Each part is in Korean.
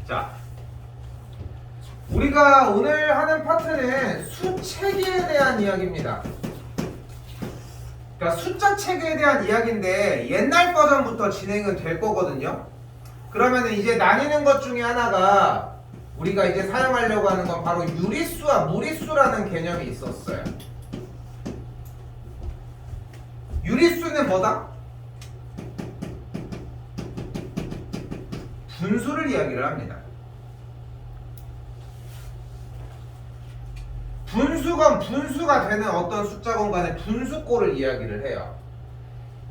자, 우리가 오늘 하는 파트는 수체계에 대한 이야기입니다. 그러니까 숫자 체계에 대한 이야기인데 옛날 버전부터 진행은 될 거거든요. 그러면 이제 나뉘는 것 중에 하나가 우리가 이제 사용하려고 하는 건 바로 유리수와 무리수라는 개념이 있었어요. 유리수는 뭐다? 분수를 이야기를 합니다. 분수건 분수가 되는 어떤 숫자건 간에 분수꼴을 이야기를 해요.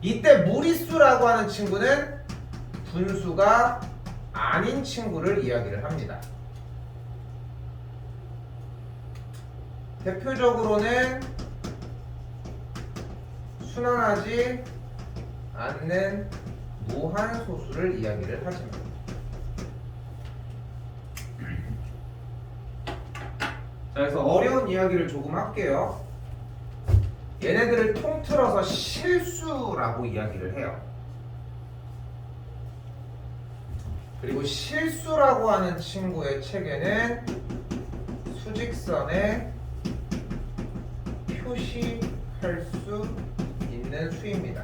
이때 무리수라고 하는 친구는 분수가 아닌 친구를 이야기를 합니다. 대표적으로는 순환하지 않는 무한소수를 이야기를 하십니다. 자, 그래서 어려운 이야기를 조금 할게요. 얘네들을 통틀어서 실수라고 이야기를 해요. 그리고 실수라고 하는 친구의 체계는 수직선에 표시할 수 있는 수입니다.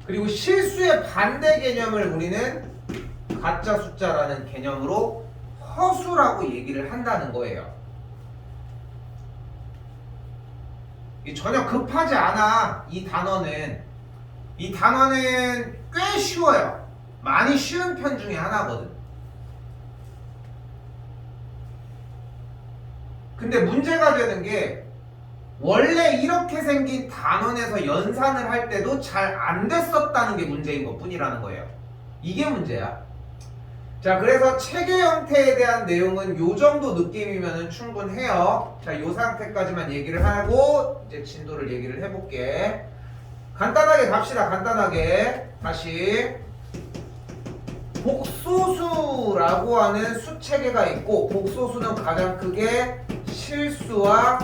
그리고 실수의 반대 개념을 우리는 가짜 숫자라는 개념으로 허수라고 얘기를 한다는 거예요. 전혀 급하지 않아. 이 단어는 꽤 쉬워요. 많이 쉬운 편 중에 하나거든. 근데 문제가 되는 게 원래 이렇게 생긴 단원에서 연산을 할 때도 잘 안 됐었다는 게 문제인 것 뿐이라는 거예요. 이게 문제야. 자, 그래서 체계 형태에 대한 내용은 요 정도 느낌이면 충분해요. 자, 요 상태까지만 얘기를 하고 이제 진도를 얘기를 해볼게. 간단하게 갑시다. 간단하게. 다시 복소수라고 하는 수체계가 있고, 복소수는 가장 크게 실수와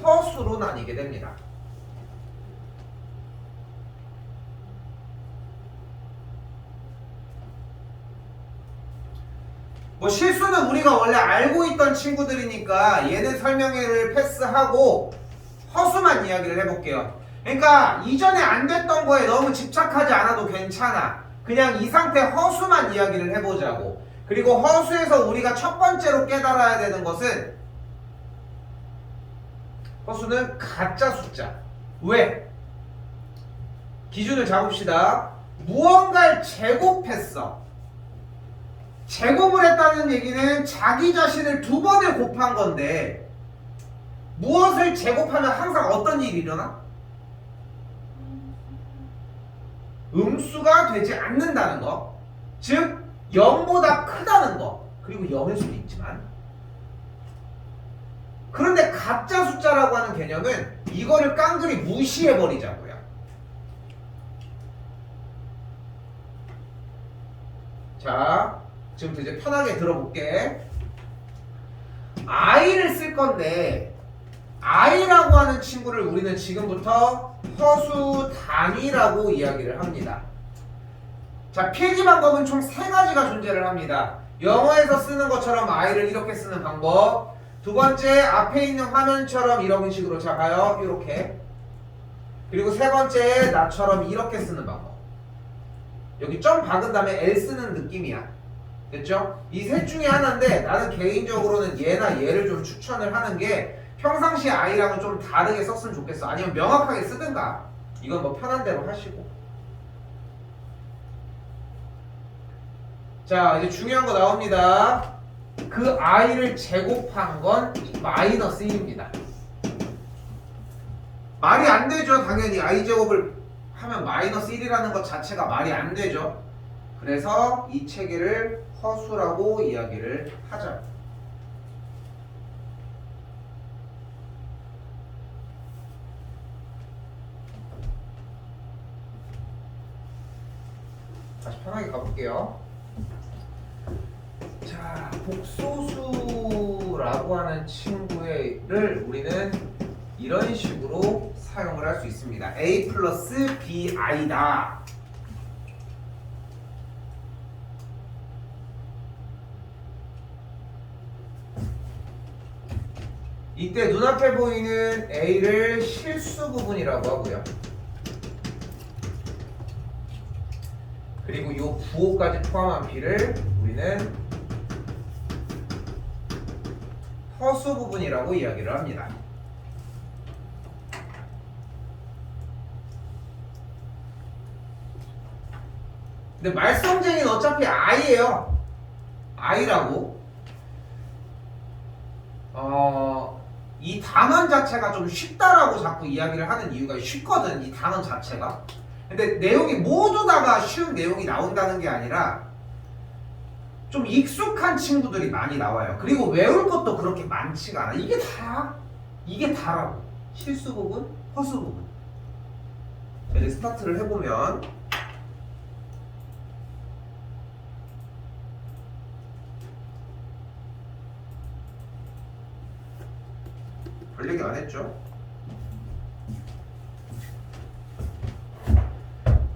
허수로 나뉘게 됩니다. 뭐 실수는 우리가 원래 알고 있던 친구들이니까 얘는 설명회를 패스하고 허수만 이야기를 해볼게요. 그러니까 이전에 안 됐던 거에 너무 집착하지 않아도 괜찮아. 그냥 이 상태 허수만 이야기를 해보자고. 그리고 허수에서 우리가 첫 번째로 깨달아야 되는 것은 허수는 가짜 숫자. 왜? 기준을 잡읍시다. 무언가를 제곱했어. 제곱을 했다는 얘기는 자기 자신을 두 번을 곱한 건데, 무엇을 제곱하면 항상 어떤 일이 일어나? 음수가 되지 않는다는 거. 즉 0보다 크다는 거. 그리고 0일 수도 있지만. 그런데 가짜 숫자라고 하는 개념은 이거를 깡그리 무시해버리자고요. 자, 지금부터 이제 편하게 들어볼게. i를 쓸 건데 i라고 하는 친구를 우리는 지금부터 허수 단위라고 이야기를 합니다. 자, 필기 방법은 총 3가지가 존재를 합니다. 영어에서 쓰는 것처럼 i를 이렇게 쓰는 방법. 두 번째, 앞에 있는 화면처럼 이런 식으로 잡아요. 이렇게. 그리고 세 번째, 나처럼 이렇게 쓰는 방법. 여기 점 박은 다음에 L 쓰는 느낌이야. 됐죠? 이 셋 중에 하나인데 나는 개인적으로는 얘나 얘를 좀 추천을 하는 게 평상시 i랑은 좀 다르게 썼으면 좋겠어. 아니면 명확하게 쓰든가. 이건 뭐 편한 대로 하시고. 자, 이제 중요한 거 나옵니다. 그 i를 제곱한 건 마이너스 1입니다. 말이 안 되죠. 당연히 i 제곱을 하면 마이너스 1이라는 것 자체가 말이 안 되죠. 그래서 이 체계를 허수라고 이야기를 하죠. 다시 편하게 가볼게요. 자, 자, 복소수라고 하는 친구를 우리는 이런 식으로 사용을 할 수 있습니다. a 플러스 bi다. 이때 눈앞에 보이는 a를 실수 부분이라고 하고요. 그리고 이 부호까지 포함한 b를 우리는 허수 부분이라고 이야기를 합니다. 근데 말썽쟁이는 어차피 i예요. i라고. 이 단원 자체가 좀 쉽다라고 자꾸 이야기를 하는 이유가 쉽거든. 이 단원 자체가. 근데 내용이 모두 다가 쉬운 내용이 나온다는 게 아니라 좀 익숙한 친구들이 많이 나와요. 그리고 외울 것도 그렇게 많지가 않아. 이게 다라고. 실수 부분, 허수 부분. 이제 스타트를 해보면 별 얘기 안 했죠?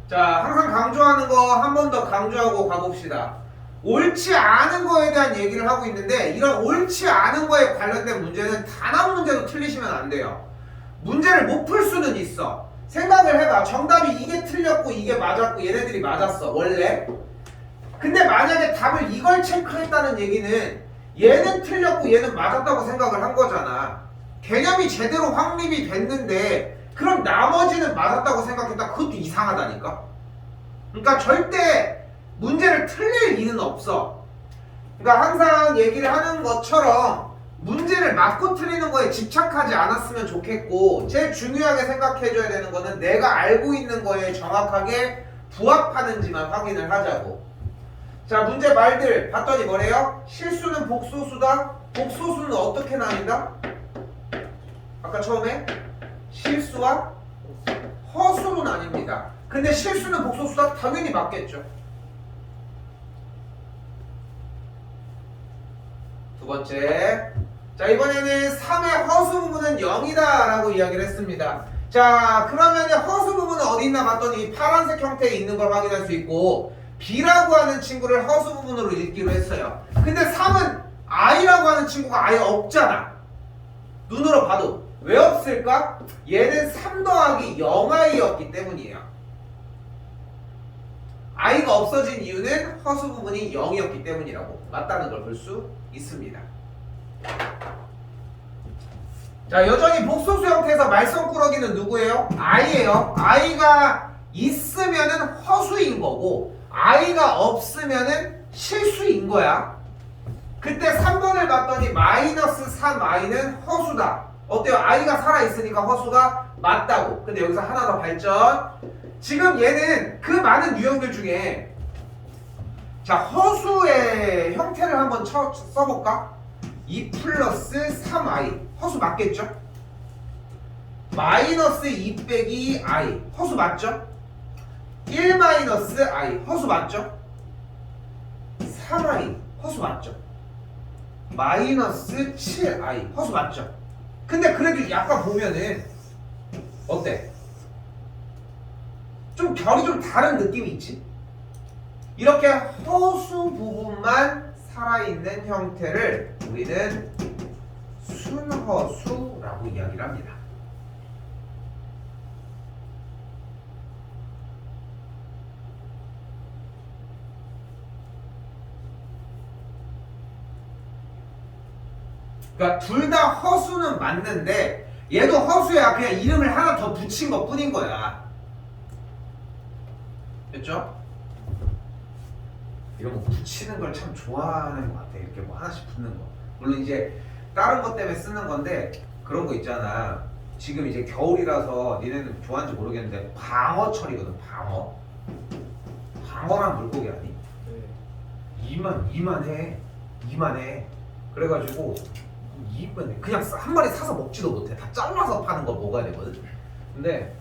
자, 항상 강조하는 거 한 번 더 강조하고 가봅시다. 옳지 않은 거에 대한 얘기를 하고 있는데 이런 옳지 않은 거에 관련된 문제는 단 한 문제도 틀리시면 안 돼요. 문제를 못 풀 수는 있어. 생각을 해봐. 정답이 이게 틀렸고 이게 맞았고 얘네들이 맞았어 원래. 근데 만약에 답을 이걸 체크했다는 얘기는 얘는 틀렸고 얘는 맞았다고 생각을 한 거잖아. 개념이 제대로 확립이 됐는데 그럼 나머지는 맞았다고 생각했다. 그것도 이상하다니까. 그러니까 절대 문제를 틀릴 리는 없어. 그러니까 항상 얘기를 하는 것처럼 문제를 맞고 틀리는 거에 집착하지 않았으면 좋겠고, 제일 중요하게 생각해줘야 되는 거는 내가 알고 있는 거에 정확하게 부합하는지만 확인을 하자고. 자, 문제 말들 봤더니 뭐래요? 실수는 복소수다. 복소수는 어떻게 나뉜다? 아까 처음에 실수와 허수로 나뉩니다. 근데 실수는 복소수다? 당연히 맞겠죠. 두 번째, 자 이번에는 3의 허수 부분은 0이다 라고 이야기를 했습니다. 자 그러면 허수 부분은 어디 있나 봤더니 파란색 형태에 있는 걸 확인할 수 있고, B라고 하는 친구를 허수 부분으로 읽기로 했어요. 근데 3은 I라고 하는 친구가 아예 없잖아. 눈으로 봐도. 왜 없을까? 얘는 3 더하기 0i였기 때문이에요. i가 없어진 이유는 허수 부분이 0이었기 때문이라고 맞다는 걸 볼 수 있습니다. 자, 여전히 복소수 형태에서 말썽꾸러기는 누구예요? i예요. i가 있으면은 허수인 거고 i가 없으면은 실수인 거야. 그때 3번을 봤더니 마이너스 3i는 허수다. 어때요? i가 살아있으니까 허수가 맞다고. 근데 여기서 하나 더 발전. 지금 얘는 그 많은 유형들 중에 자 허수의 형태를 한번 써볼까? 2 플러스 3i 허수 맞겠죠? 마이너스 2 빼기 i 허수 맞죠? 1 마이너스 i 허수 맞죠? 3i 허수 맞죠? 마이너스 7i 허수 맞죠? 근데 그래도 약간 보면은 어때? 좀 결이 좀 다른 느낌이 있지? 이렇게 허수 부분만 살아있는 형태를 우리는 순허수라고 이야기를 합니다. 그러니까 둘 다 허수는 맞는데 얘도 허수야. 그냥 이름을 하나 더 붙인 것 뿐인 거야. 됐죠? 이런 거 붙이는 걸 참 좋아하는 것 같아. 이렇게 뭐 하나씩 붙는 거. 물론 이제 다른 것 때문에 쓰는 건데 그런 거 있잖아. 지금 이제 겨울이라서 니네는 좋아하는지 모르겠는데 방어철이거든. 방어란 물고기 아니? 네. 이만해. 그래가지고 그냥 한 마리 사서 먹지도 못해. 다 잘라서 파는 거 먹어야 되거든. 근데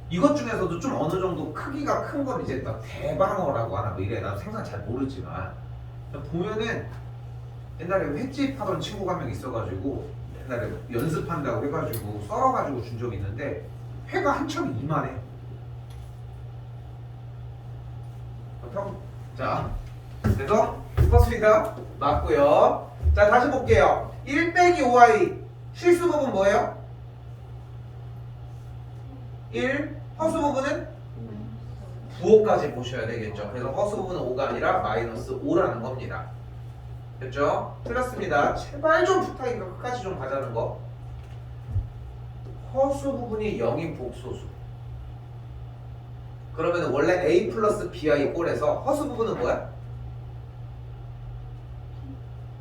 이것 중에서도 좀 어느 정도 크기가 큰 건 이제 대방어라고 하나 뭐 이래. 나도 생선 잘 모르지만 보면은 옛날에 횟집 하던 친구가 한 명 있어가지고 옛날에 연습한다고 해가지고 썰어가지고 준 적이 있는데 회가 한참 이만해. 자, 그래서 허수이다 맞고요. 자, 다시 볼게요. 1 빼기 5i 실수 부분 뭐예요? 1 허수 부분은 9호까지 보셔야 되겠죠. 그래서 허수 부분은 5가 아니라 마이너스 5라는 겁니다. 됐죠? 틀렸습니다. 제발 좀 부탁이니까 끝까지 좀 가자는 거. 허수 부분이 0인 복소수. 그러면 원래 a 플러스 bi 꼴에서 허수 부분은 뭐야?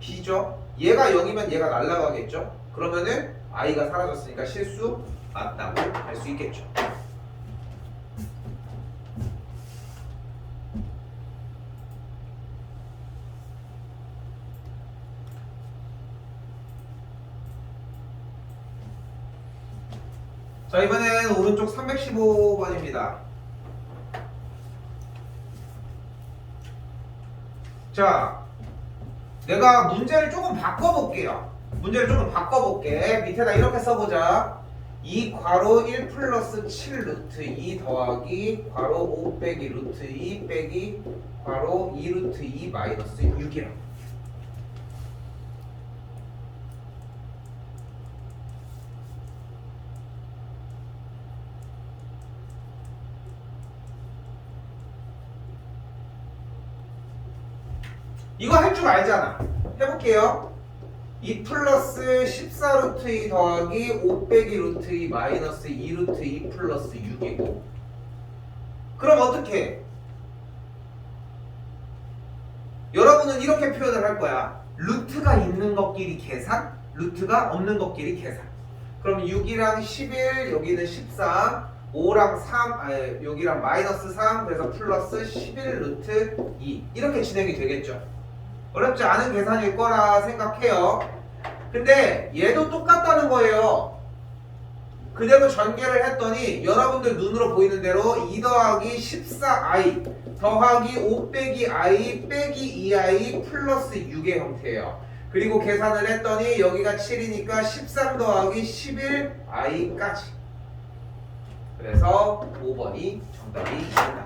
b죠? 얘가 0이면 얘가 날라가겠죠? 그러면은 i가 사라졌으니까 실수 맞다고 할 수 있겠죠. 자, 이번엔 오른쪽 315번입니다. 자, 내가 문제를 조금 바꿔볼게요. 문제를 조금 바꿔볼게. 밑에다 이렇게 써보자. 2 괄호 1 플러스 7 루트 2 더하기 괄호 5 빼기 루트 2 빼기 괄호 2 루트 2 마이너스 6이라. 이거 할 줄 알잖아. 해볼게요. 2 플러스 14 루트 2 더하기 5 빼기 루트 2 마이너스 2 루트 2 플러스 6이고, 그럼 어떻게 해? 여러분은 이렇게 표현을 할 거야. 루트가 있는 것끼리 계산, 루트가 없는 것끼리 계산. 그럼 6이랑 11, 여기는 13, 5랑 3, 여기랑 마이너스 3, 그래서 플러스 11 루트 2 이렇게 진행이 되겠죠. 어렵지 않은 계산일 거라 생각해요. 근데 얘도 똑같다는 거예요. 그대로 전개를 했더니 여러분들 눈으로 보이는 대로 2 더하기 14i 더하기 5 빼기 i 빼기 2i 플러스 6의 형태예요. 그리고 계산을 했더니 여기가 7이니까 13 더하기 11i까지. 그래서 5번이 정답이 된다.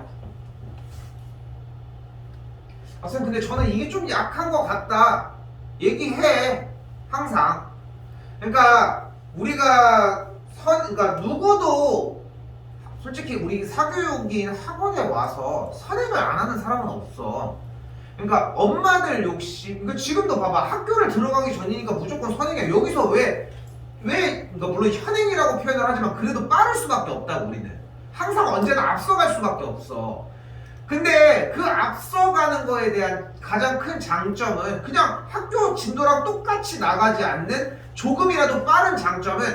아, 선생님, 근데 저는 이게 좀 약한 것 같다 얘기해. 항상. 그러니까 우리가 그러니까 누구도 솔직히 우리 사교육인 학원에 와서 선행을 안 하는 사람은 없어. 그러니까 엄마들 욕심. 그러니까 지금도 봐봐. 학교를 들어가기 전이니까 무조건 선행이야. 여기서 왜 그러니까 물론 현행이라고 표현을 하지만 그래도 빠를 수밖에 없다고. 우리는 항상 언제나 앞서갈 수밖에 없어. 근데 그 앞서가는 거에 대한 가장 큰 장점은 그냥 학교 진도랑 똑같이 나가지 않는 조금이라도 빠른 장점은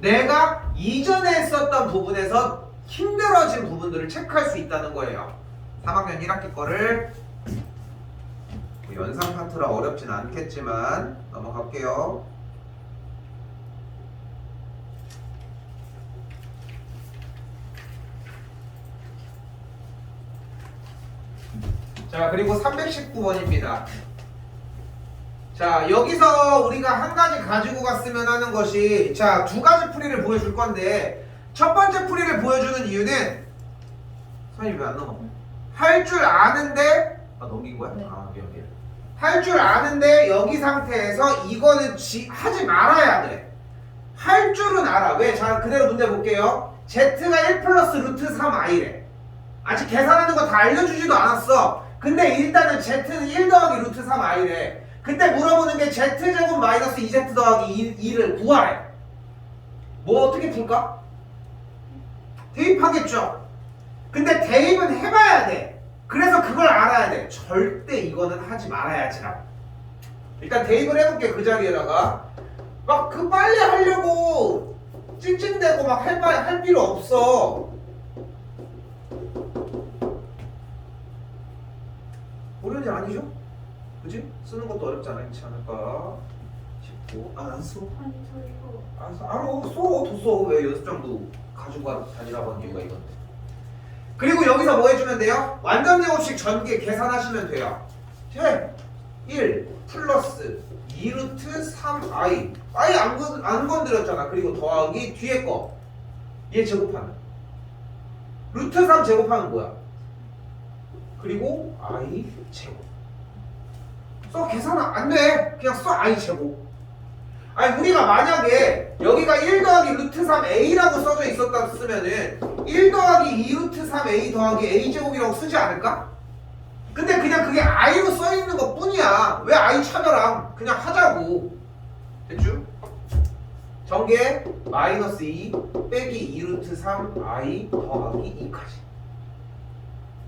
내가 이전에 했었던 부분에서 힘들어진 부분들을 체크할 수 있다는 거예요. 3학년 1학기 거를 연상 파트라 어렵진 않겠지만 넘어갈게요. 자, 그리고 319번입니다. 자, 여기서 우리가 한 가지 가지고 갔으면 하는 것이, 자, 두 가지 풀이를 보여줄 건데, 첫 번째 풀이를 보여주는 이유는 선생님 왜 안 넘어? 할 줄 아는데, 넘긴 거야? 네. 미안. 할 줄 아는데 여기 상태에서 이거는 하지 말아야 돼. 할 줄은 알아. 왜? 자, 그대로 문제 볼게요. Z가 1 플러스 루트 3i래. 아직 계산하는 거 다 알려주지도 않았어. 근데 일단은 Z는 1 더하기 루트 3i래. 그때 물어보는 게 Z제곱 마이너스 2Z 더하기 2를 구하래. 뭐 어떻게 풀까? 대입하겠죠. 근데 대입은 해봐야 돼. 그래서 그걸 알아야 돼. 절대 이거는 하지 말아야지라고. 일단 대입을 해볼게. 그 자리에다가 막 그 빨리 하려고 찡찡대고 막 할 필요 없어. 어려운 일 아니죠? 그지? 쓰는 것도 어렵지 않지 않을까 싶고. 안 써? 아니 저 이거 안 써? 써. 더 써. 왜 연습장도 가지고 다니라고 한 이유가 이건데. 그리고 여기서 뭐 해주면 돼요? 완전 제곱식 전개 계산하시면 돼요. 1 플러스 2루트 3i i 안 건드렸잖아. 그리고 더하기 뒤에 거 얘 제곱하면 루트 3 제곱하면 뭐야? 그리고 i 제곱. 써 계산 안 돼. 그냥 써 i 제곱. 아니 우리가 만약에 여기가 1 더하기 루트 3a라고 써져 있었다 쓰면은 1 더하기 2 루트 3a 더하기 a 제곱이라고 쓰지 않을까? 근데 그냥 그게 i로 써 있는 것 뿐이야. 왜 i 차별함? 그냥 하자고. 됐죠? 전개 마이너스 2 빼기 2 루트 3 i 더하기 2까지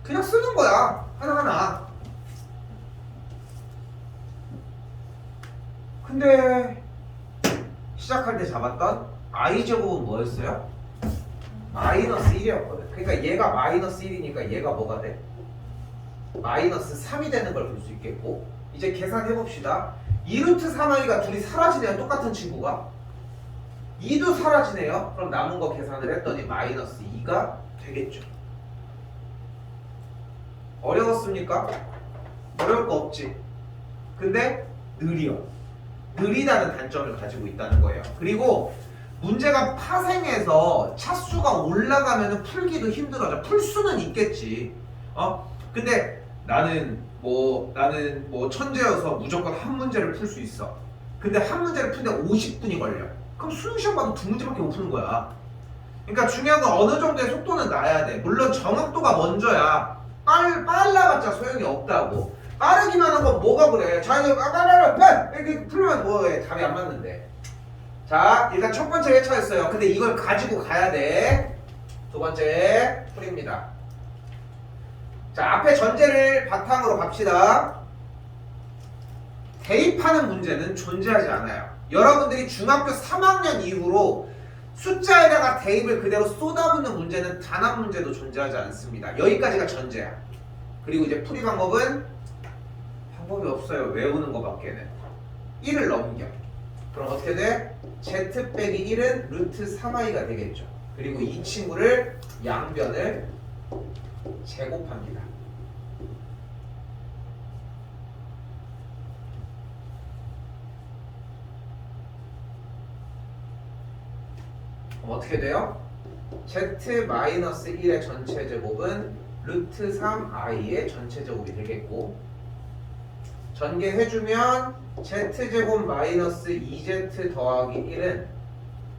그냥 쓰는 거야. 하나하나. 근데 시작할 때 잡았던 i 제곱은 뭐였어요? 마이너스 1이었거든. 그러니까 얘가 마이너스 1이니까 얘가 뭐가 돼? 마이너스 3이 되는 걸 볼 수 있겠고, 이제 계산해 봅시다. 2루트 3i가 둘이 사라지네요. 똑같은 친구가 2도 사라지네요. 그럼 남은 거 계산을 했더니 마이너스 2가 되겠죠. 어려웠습니까? 어려울 거 없지. 근데 느려. 느리다는 단점을 가지고 있다는 거예요. 그리고 문제가 파생해서 차수가 올라가면 풀기도 힘들어져. 풀 수는 있겠지. 근데 나는 뭐 천재여서 무조건 한 문제를 풀 수 있어. 근데 한 문제를 푸는데 50분이 걸려. 그럼 수능 시험 봐도 두 문제밖에 못 푸는 거야. 그러니까 중요한 건 어느 정도의 속도는 나야 돼. 물론 정확도가 먼저야. 빨라봤자 소용이 없다고. 빠르기만 한 건 뭐가 그래. 자 이거 이렇게 풀면 뭐해. 답이 안 맞는데. 자 일단 첫 번째 회차였어요. 근데 이걸 가지고 가야 돼. 두 번째 풀입니다. 자 앞에 전제를 바탕으로 갑시다. 대입하는 문제는 존재하지 않아요. 여러분들이 중학교 3학년 이후로 숫자에다가 대입을 그대로 쏟아붓는 문제는 단 한 문제도 존재하지 않습니다. 여기까지가 전제야. 그리고 이제 풀이 방법은 방법이 없어요. 외우는 거밖에는. 1을 넘겨. 그럼 어떻게 돼? z 빼기 1은 루트 3i가 되겠죠. 그리고 이 친구를 양변을 제곱합니다. 그럼 어떻게 돼요? z-1의 전체 제곱은 루트 3i의 전체 제곱이 되겠고, 전개해주면 z제곱 마이너스 2z 더하기 1은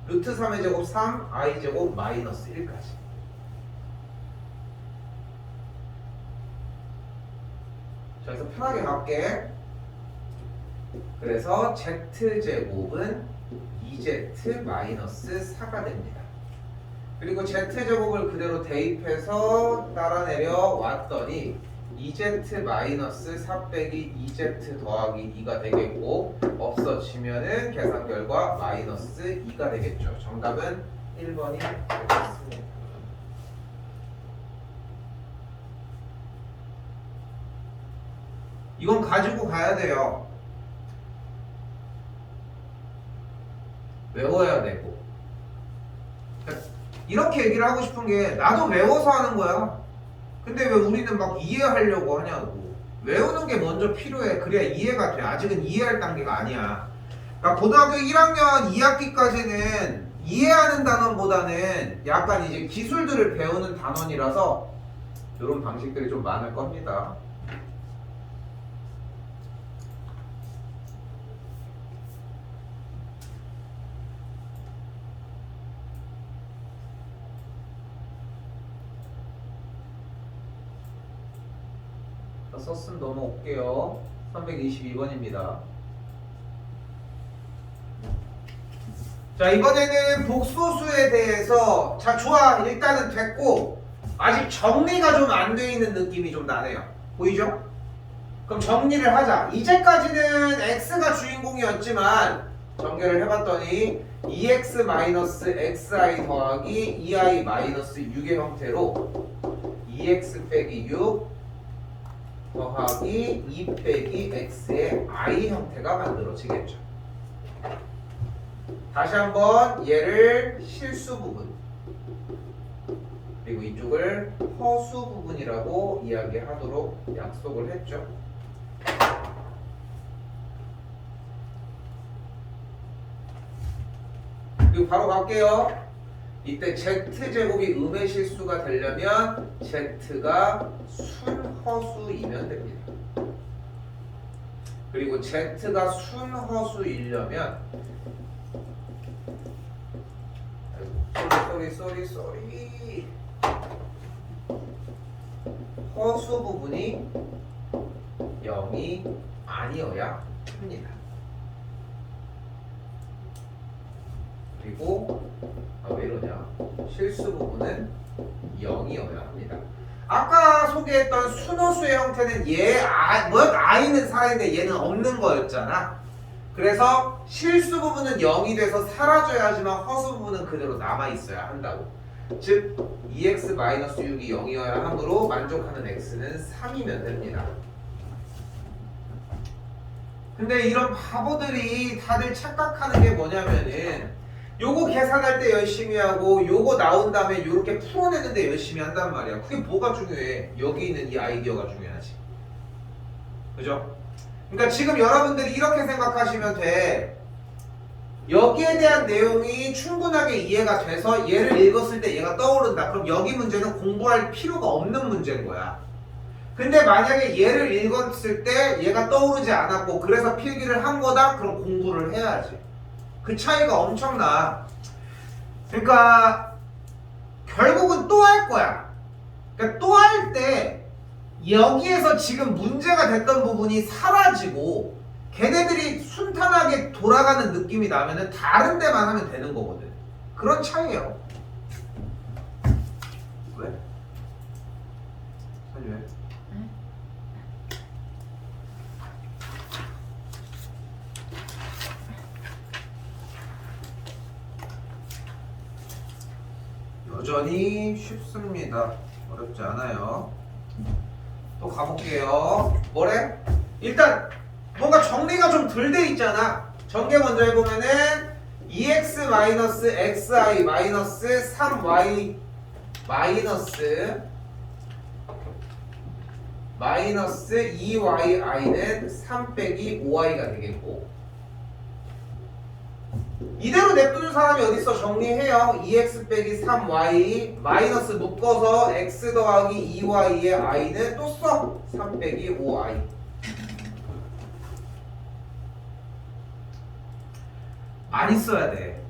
루트 3의 제곱 3, i 제곱 마이너스 1까지. 자, 그래서 편하게 갈게. 그래서 z제곱은 2z 마이너스 4가 됩니다. 그리고 z제곱을 그대로 대입해서 따라내려 왔더니 2z 마이너스 4 빼기 2z 더하기 2가 되겠고, 없어지면은 계산 결과 마이너스 2가 되겠죠. 정답은 1번이 되겠습니다. 이건 가지고 가야 돼요. 외워야 되고. 이렇게 얘기를 하고 싶은 게, 나도 외워서 하는 거야. 근데 왜 우리는 막 이해하려고 하냐고. 외우는 게 먼저 필요해. 그래야 이해가 돼. 아직은 이해할 단계가 아니야. 그러니까 고등학교 1학년 2학기까지는 이해하는 단원보다는 약간 이제 기술들을 배우는 단원이라서 이런 방식들이 좀 많을 겁니다. 썼으면 넘어올게요. 322번입니다. 자, 이번에는 복소수에 대해서, 자 좋아, 일단은 됐고, 아직 정리가 좀 안 돼 있는 느낌이 좀 나네요. 보이죠? 그럼 정리를 하자. 이제까지는 x가 주인공이었지만 전개를 해봤더니 2x-xi 더하기 2i-6의 형태로 2x 빼기 6 더하기 2 빼기 x의 i 형태가 만들어지겠죠. 다시 한번 얘를 실수 부분, 그리고 이쪽을 허수 부분이라고 이야기하도록 약속을 했죠. 그리고 바로 갈게요. 이때 z제곱이 음의 실수가 되려면 z가 순허수이면 됩니다. 그리고 z가 순허수이려면 쏘리 허수 부분이 0이 아니어야 합니다. 그리고 왜 이러냐? 실수 부분은 0이어야 합니다. 아까 소개했던 순호수의 형태는 i는 살아있는데 얘는 없는 거였잖아. 그래서 실수 부분은 0이 돼서 사라져야 하지만 허수 부분은 그대로 남아있어야 한다고. 즉 2x-6이 0이어야 하므로 만족하는 x는 3이면 됩니다. 근데 이런 바보들이 다들 착각하는 게 뭐냐면은 요거 계산할 때 열심히 하고 요거 나온 다음에 요렇게 풀어내는데 열심히 한단 말이야. 그게 뭐가 중요해? 여기 있는 이 아이디어가 중요하지. 그죠? 그러니까 지금 여러분들이 이렇게 생각하시면 돼. 여기에 대한 내용이 충분하게 이해가 돼서 얘를 읽었을 때 얘가 떠오른다. 그럼 여기 문제는 공부할 필요가 없는 문제인 거야. 근데 만약에 얘를 읽었을 때 얘가 떠오르지 않았고 그래서 필기를 한 거다? 그럼 공부를 해야지. 그 차이가 엄청나. 그러니까 결국은 또 할 거야. 그러니까 또 할 때 여기에서 지금 문제가 됐던 부분이 사라지고 걔네들이 순탄하게 돌아가는 느낌이 나면은 다른 데만 하면 되는 거거든. 그런 차이예요. 왜? 아니 왜? 여전히 쉽습니다. 어렵지 않아요. 또 가볼게요. 뭐래? 일단 뭔가 정리가 좀 덜 돼 있잖아. 전개 먼저 해보면은 2x-xi 3y 마이너스 2yi는 3 빼기 5i가 되겠고, 이대로 냅두는 사람이 어딨어? 정리해요. 2x 빼기 3y 마이너스 묶어서 x 더하기 2y의 i는 또 써. 3 빼기 5i. 많이 써야 돼.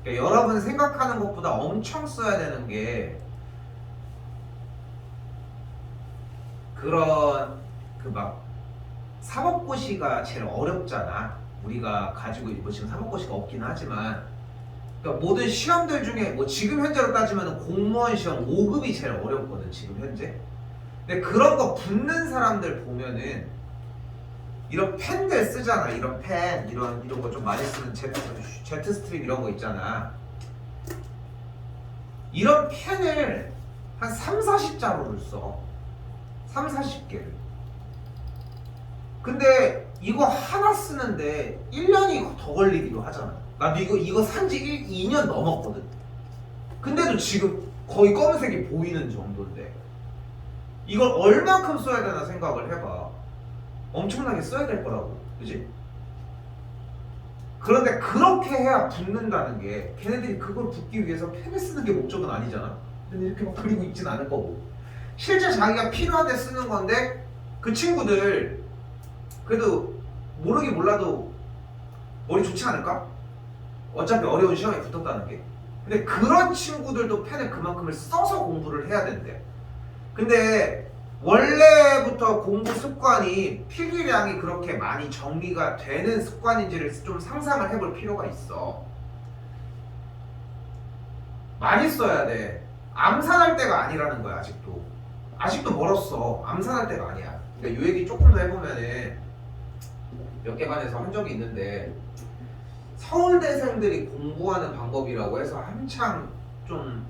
그러니까 여러분 생각하는 것보다 엄청 써야 되는 게 그런 막 사법고시가 제일 어렵잖아. 우리가 가지고 있고 지금 사법고시가 없긴 하지만, 그러니까 모든 시험들 중에 뭐 지금 현재로 따지면 공무원 시험 5급이 제일 어렵거든 지금 현재. 근데 그런 거 붙는 사람들 보면은 이런 펜들 쓰잖아. 이런 펜 이런 거 좀 많이 쓰는 제트스트림 이런 거 있잖아. 이런 펜을 한 3-40자루를 써. 3-40개를. 근데 이거 하나 쓰는데 1년이 더 걸리기도 하잖아. 나도 이거 산지 2년 넘었거든. 근데도 지금 거의 검은색이 보이는 정도인데 이걸 얼만큼 써야 되나 생각을 해봐. 엄청나게 써야 될 거라고. 그지? 그런데 그렇게 해야 붙는다는 게, 걔네들이 그걸 붙기 위해서 펜을 쓰는 게 목적은 아니잖아. 근데 이렇게 막 그리고 있진 않을 거고, 실제 자기가 필요한 데 쓰는 건데 그 친구들 그래도 모르긴 몰라도 머리 좋지 않을까? 어차피 어려운 시험에 붙었다는 게. 근데 그런 친구들도 펜을 그만큼을 써서 공부를 해야 된대. 근데 원래부터 공부 습관이 필기량이 그렇게 많이 정리가 되는 습관인지를 좀 상상을 해볼 필요가 있어. 많이 써야 돼. 암산할 때가 아니라는 거야. 아직도 멀었어. 암산할 때가 아니야. 그러니까 이 얘기 조금 더 해보면은 몇 개 반에서 한 적이 있는데, 서울대생들이 공부하는 방법이라고 해서 한창 좀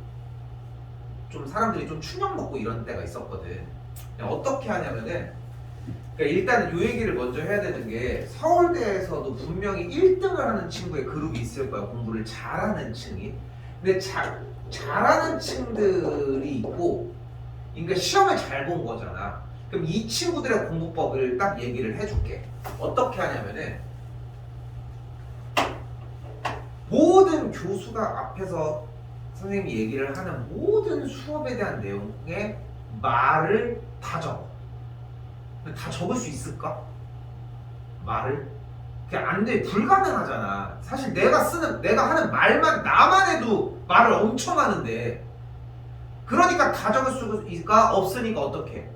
사람들이 좀 충격 먹고 이런 때가 있었거든. 어떻게 하냐면은, 그러니까 일단은 이 얘기를 먼저 해야 되는 게, 서울대에서도 분명히 1등을 하는 친구의 그룹이 있을 거야. 공부를 잘하는 층이. 근데 잘하는 층들이 있고, 그러니까 시험을 잘 본 거잖아. 그럼 이 친구들의 공부법을 딱 얘기를 해줄게. 어떻게 하냐면은, 모든 교수가 앞에서 선생님이 얘기를 하는 모든 수업에 대한 내용에 말을 다 적어. 다 적을 수 있을까? 말을? 그게 안 돼. 불가능하잖아. 사실 내가 하는 말만, 나만 해도 말을 엄청 하는데. 그러니까 다 적을 수가 없으니까 어떡해?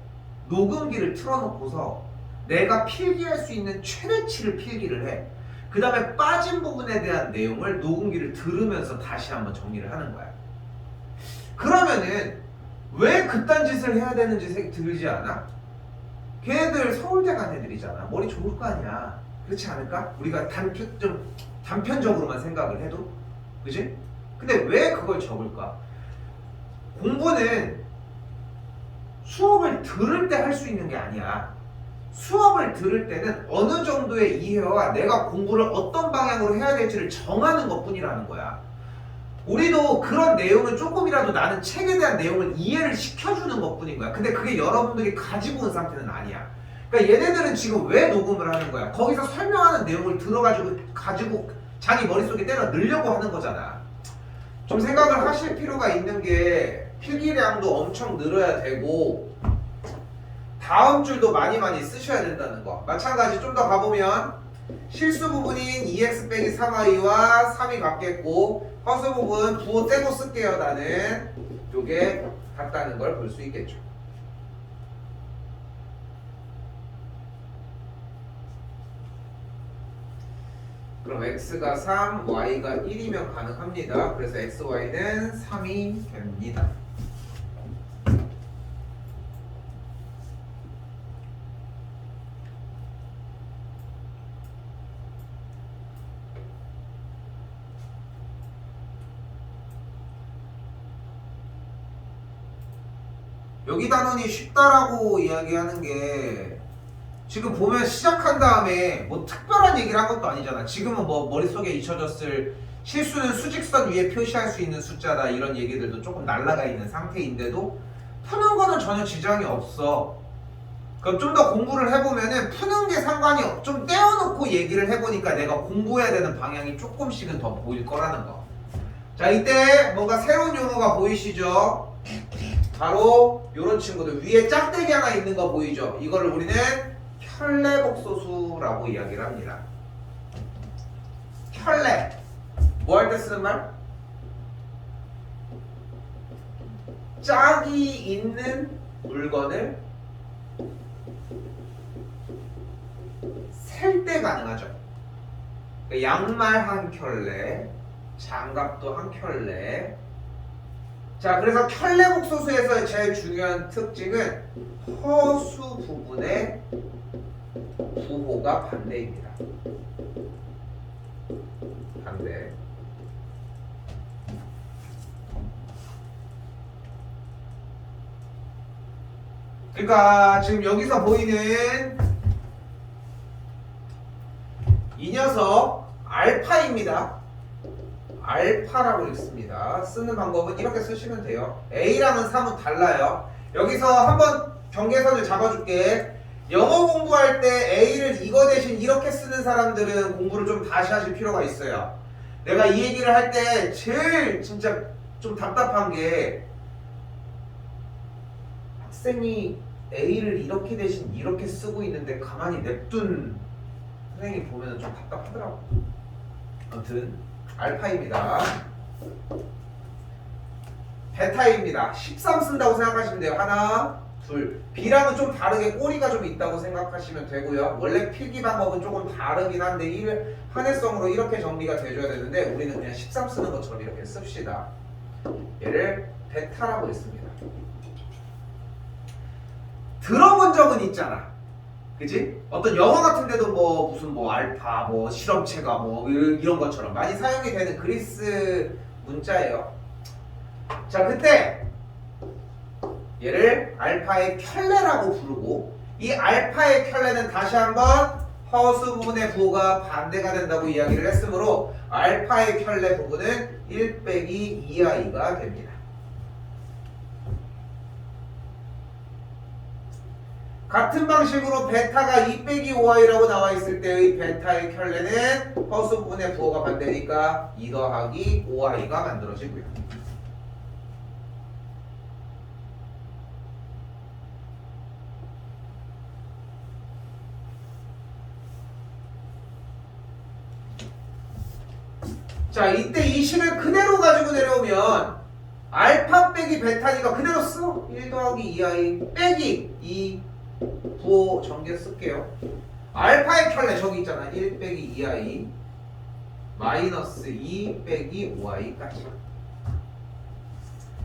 녹음기를 틀어놓고서 내가 필기할 수 있는 최대치를 필기를 해. 그 다음에 빠진 부분에 대한 내용을 녹음기를 들으면서 다시 한번 정리를 하는 거야. 그러면은 왜 그딴 짓을 해야 되는지 들지 않아? 걔네들 서울대 간 애들이잖아. 머리 좋을 거 아니야. 그렇지 않을까? 우리가 좀 단편적으로만 생각을 해도. 그지? 근데 왜 그걸 적을까? 공부는 수업을 들을 때 할 수 있는 게 아니야. 수업을 들을 때는 어느 정도의 이해와 내가 공부를 어떤 방향으로 해야 될지를 정하는 것뿐이라는 거야. 우리도 그런 내용을 조금이라도 나는 책에 대한 내용을 이해를 시켜주는 것뿐인 거야. 근데 그게 여러분들이 가지고 온 상태는 아니야. 그러니까 얘네들은 지금 왜 녹음을 하는 거야? 거기서 설명하는 내용을 가지고 자기 머릿속에 때려 넣으려고 하는 거잖아. 좀 생각을 하실 필요가 있는 게 필기량도 엄청 늘어야 되고 다음 줄도 많이 쓰셔야 된다는 거. 마찬가지 좀 더 가보면 실수 부분인 2x 빼기 3y와 3이 같겠고 허수 부분 부호 떼고 쓸게요. 나는 요게 같다는 걸 볼 수 있겠죠. 그럼 x가 3, y가 1이면 가능합니다. 그래서 x, y는 3이 됩니다. 여기 단원이 쉽다라고 이야기하는 게 지금 보면 시작한 다음에 뭐 특별한 얘기를 한 것도 아니잖아. 지금은 뭐 머릿속에 잊혀졌을 실수는 수직선 위에 표시할 수 있는 숫자다 이런 얘기들도 조금 날라가 있는 상태인데도 푸는 거는 전혀 지장이 없어. 그럼 좀 더 공부를 해보면은 푸는 게 상관이 좀 떼어놓고 얘기를 해보니까 내가 공부해야 되는 방향이 조금씩은 더 보일 거라는 거. 자, 이때 뭔가 새로운 용어가 보이시죠? 바로 이런 친구들 위에 짝대기 하나 있는 거 보이죠? 이거를 우리는 켤레복소수라고 이야기를 합니다. 켤레 뭐 할 때 쓰는 말? 짝이 있는 물건을 셀 때 가능하죠. 양말 한 켤레, 장갑도 한 켤레. 자, 그래서 켤레복소수에서 제일 중요한 특징은 허수 부분의 부호가 반대입니다. 반대. 그러니까 지금 여기서 보이는 이 녀석 알파입니다. 알파라고 읽습니다. 쓰는 방법은 이렇게 쓰시면 돼요. A랑은 3은 달라요. 여기서 한번 경계선을 잡아줄게. 영어 공부할 때 A를 이거 대신 이렇게 쓰는 사람들은 공부를 좀 다시 하실 필요가 있어요. 내가 이 얘기를 할 때 제일 진짜 좀 답답한 게 학생이 A를 이렇게 대신 이렇게 쓰고 있는데 가만히 냅둔 선생님 보면 좀 답답하더라고. 아무튼 알파입니다. 베타입니다. 13 쓴다고 생각하시면 돼요. 하나, 둘. B랑은 좀 다르게 꼬리가 좀 있다고 생각하시면 되고요. 원래 필기 방법은 조금 다르긴 한데 한해성으로 이렇게 정리가 돼줘야 되는데 우리는 그냥 13 쓰는 것처럼 이렇게 씁시다. 얘를 베타라고 했습니다. 들어본 적은 있잖아. 그치? 어떤 영어 같은 데도 뭐 무슨 뭐 알파 뭐 실험체가 뭐 이런 것처럼 많이 사용이 되는 그리스 문자예요. 자, 그때 얘를 알파의 켤레라고 부르고 이 알파의 켤레는 다시 한번 허수 부분의 부호가 반대가 된다고 이야기를 했으므로 알파의 켤레 부분은 1 빼기 2i가 됩니다. 같은 방식으로 베타가 2 빼기 5i라고 나와 있을 때의 베타의 켤레는 허수분의 부호가 반대니까 2 더하기 5i가 만들어지고요. 자, 이때 이 식을 그대로 가지고 내려오면 알파 빼기 베타니까 그대로 써. 1 더하기 2i 빼기 2 부호 전개 쓸게요. 알파의 켤레 저기 있잖아. 1 빼기 2i 마이너스 2 빼기 5i까지.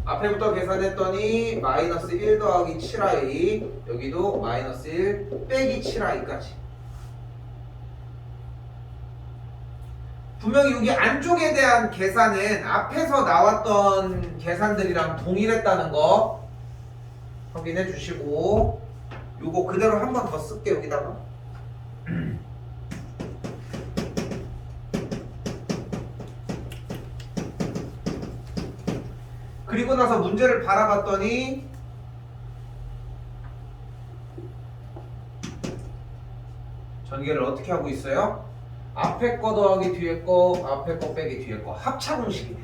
앞에부터 계산했더니 마이너스 1 더하기 7i 여기도 마이너스 1 빼기 7i까지. 분명히 여기 안쪽에 대한 계산은 앞에서 나왔던 계산들이랑 동일했다는 거 확인해 주시고 요거 그대로 한 번 더 쓸게요. 여기다가 그리고 나서 문제를 바라봤더니 전개를 어떻게 하고 있어요? 앞에 거 더하기 뒤에 거, 앞에 거 빼기 뒤에 거 합차 공식이네.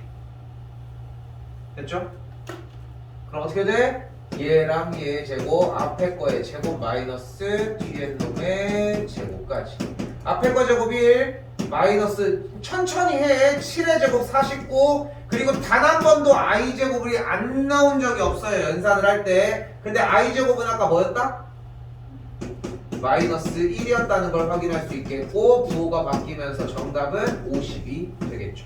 됐죠? 그럼 어떻게 돼? 얘랑 얘의 제곱, 앞에 거의 제곱 마이너스 뒤에 놈의 제곱까지. 앞에 거 제곱 1, 마이너스 천천히 해. 7의 제곱 49. 그리고 단 한 번도 i 제곱이 안 나온 적이 없어요. 연산을 할 때. 근데 i 제곱은 아까 뭐였다? 마이너스 1이었다는 걸 확인할 수 있겠고 부호가 바뀌면서 정답은 50이 되겠죠.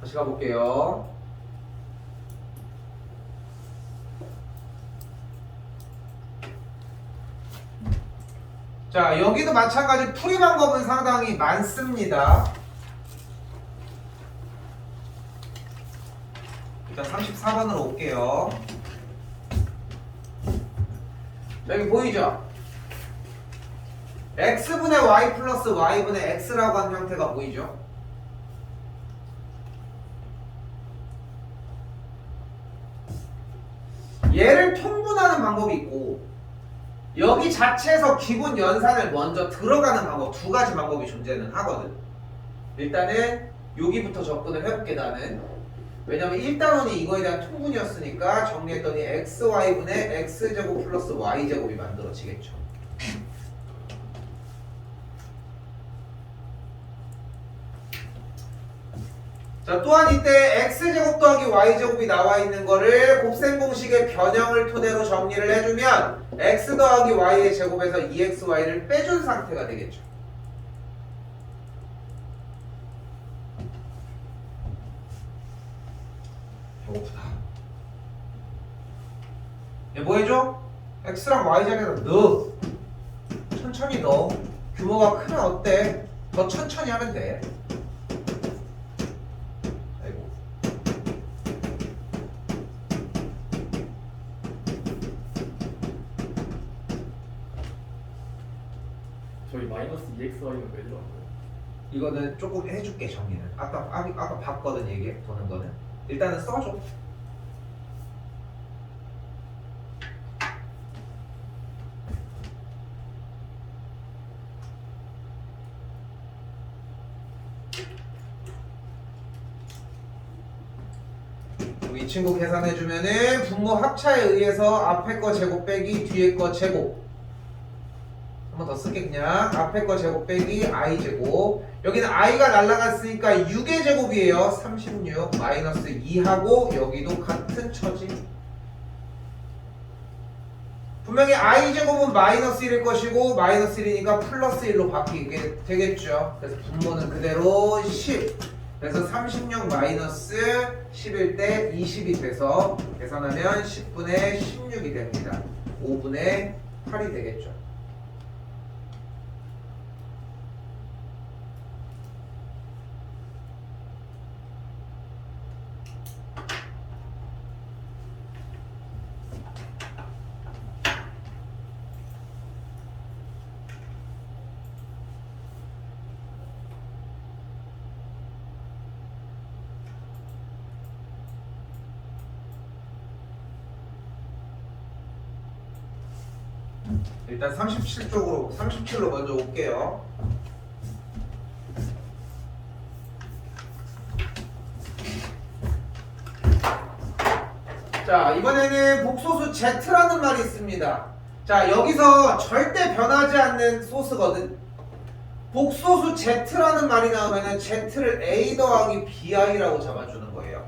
다시 가볼게요. 자, 여기도 마찬가지 풀이 방법은 상당히 많습니다. 일단 34번으로 올게요. 여기 보이죠? x분의 y 플러스 y분의 x라고 하는 형태가 보이죠? 얘를 통분하는 방법이 있고 여기 자체에서 기본 연산을 먼저 들어가는 방법 두 가지 방법이 존재는 하거든. 일단은 여기부터 접근을 해볼게 나는. 왜냐면 1단원이 이거에 대한 통분이었으니까 정리했더니 xy분의 x제곱 플러스 y제곱이 만들어지겠죠. 자, 또한 이때 x제곱 더하기 y제곱이 나와 있는 거를 곱셈 공식의 변형을 토대로 정리를 해주면 x 더하기 y의 제곱에서 2xy를 빼준 상태가 되겠죠. 배고프다. 얘 뭐 해줘? x랑 y 자리에다 넣어. 천천히 넣어. 규모가 크면 어때? 더 천천히 하면 돼. 저희 마이너스 2xy는 왜 들어간 거예요? 이거는 조금 해줄게 정리는. 아까 봤거든 얘기 보는 거는. 일단은 써줘. 이 친구 계산해주면은 분모 합차에 의해서 앞에 거 제곱 빼기 뒤에 거 제곱. 한 번 더 쓸게 그냥. 앞에 거 제곱 빼기 i 제곱. 여기는 i가 날라갔으니까 6의 제곱이에요. 36 마이너스 2하고 여기도 같은 처지. 분명히 i 제곱은 마이너스 1일 것이고 마이너스 1이니까 플러스 1로 바뀌게 되겠죠. 그래서 분모는 그대로 10. 그래서 36 마이너스 11 대 20이 돼서 계산하면 10분의 16이 됩니다. 5분의 8이 되겠죠. 일단 37쪽으로 37로 먼저 올게요. 자, 이번에는 복소수 Z라는 말이 있습니다. 자, 여기서 절대 변하지 않는 소스거든. 복소수 Z라는 말이 나오면은 Z를 A 더하기 BI라고 잡아주는 거예요.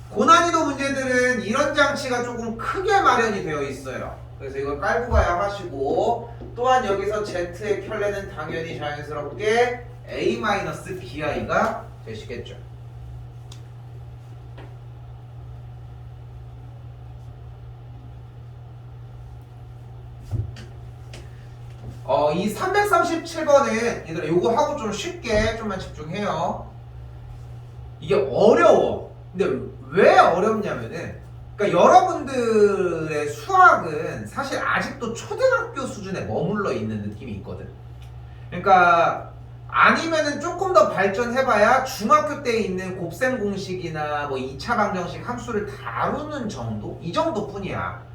고난이도 문제들은 이런 장치가 조금 크게 마련이 되어 있어요. 그래서 이걸 깔고 가야 하시고, 또한 여기서 Z의 켤레는 당연히 자연스럽게 A-BI가 되시겠죠. 이 337번은 얘들아 요거 하고 좀 쉽게 좀만 집중해요. 이게 어려워. 근데 왜 어렵냐면은, 그러니까 여러분들의 수학은 사실 아직도 초등학교 수준에 머물러 있는 느낌이 있거든. 그러니까 아니면은 조금 더 발전해봐야 중학교 때 있는 곱셈 공식이나 뭐 2차 방정식 함수를 다루는 정도? 이 정도뿐이야.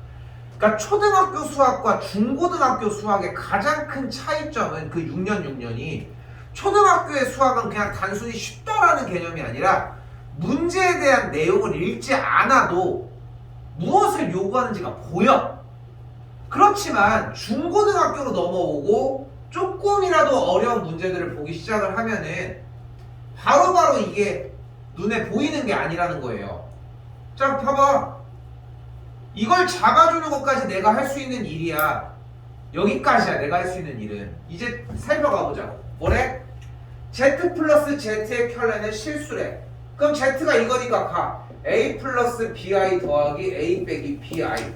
그러니까 초등학교 수학과 중고등학교 수학의 가장 큰 차이점은 그 6년이 초등학교의 수학은 그냥 단순히 쉽다라는 개념이 아니라 문제에 대한 내용을 읽지 않아도 무엇을 요구하는지가 보여. 그렇지만 중고등학교로 넘어오고 조금이라도 어려운 문제들을 보기 시작을 하면은 바로바로 이게 눈에 보이는 게 아니라는 거예요. 자, 봐봐. 이걸 잡아주는 것까지 내가 할 수 있는 일이야. 여기까지야 내가 할 수 있는 일은. 이제 살펴가 보자고. 뭐래? Z 플러스 Z의 켤레는 실수래. 그럼 Z가 이거니까 가. A 플러스 BI 더하기 A 빼기 BI.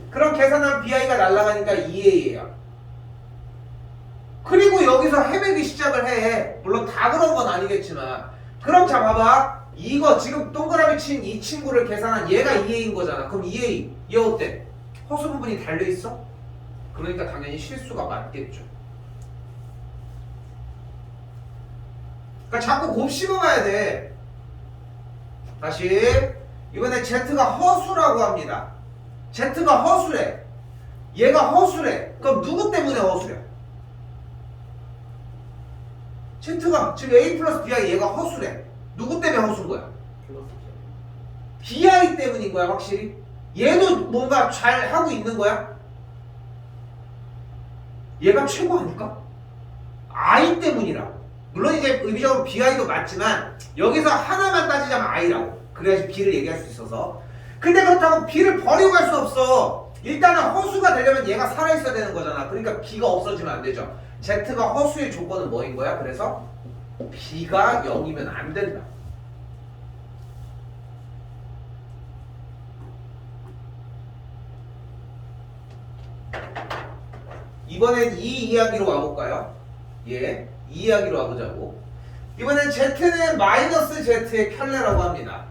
그럼 계산하면 BI가 날아가니까 2A예요. 그리고 여기서 헤매기 시작을 해. 물론 다 그런 건 아니겠지만. 그럼 자 봐봐. 이거 지금 동그라미 친 이 친구를 계산한 얘가 2A인 거잖아. 그럼 2A. 얘 어때? 허수 부분이 달려있어? 그러니까 당연히 실수가 맞겠죠. 그러니까 자꾸 곱씹어봐야 돼. 다시 이번에 Z가 허수라고 합니다. Z가 허수래. 얘가 허수래. 그럼 누구 때문에 허수래? Z가 지금 A 플러스 BI 얘가 허수래. 누구 때문에 허수인 거야? 플러스 BI 때문인 거야 확실히. 얘도 뭔가 잘 하고 있는 거야? 얘가 최고 아닐까? I 때문이라고. 물론 이제 의미적으로 BI도 맞지만 여기서 하나만 따지자면 I라고. 그래야지 B를 얘기할 수 있어서. 근데 그렇다고 B를 버리고 갈 수 없어. 일단은 허수가 되려면 얘가 살아있어야 되는 거잖아. 그러니까 B가 없어지면 안 되죠. Z가 허수의 조건은 뭐인 거야? 그래서 B가 0이면 안 된다. 이번엔 이 이야기로 와볼까요? 예, 이 이야기로 와보자고. 이번엔 Z는 마이너스 Z의 켤레라고 합니다.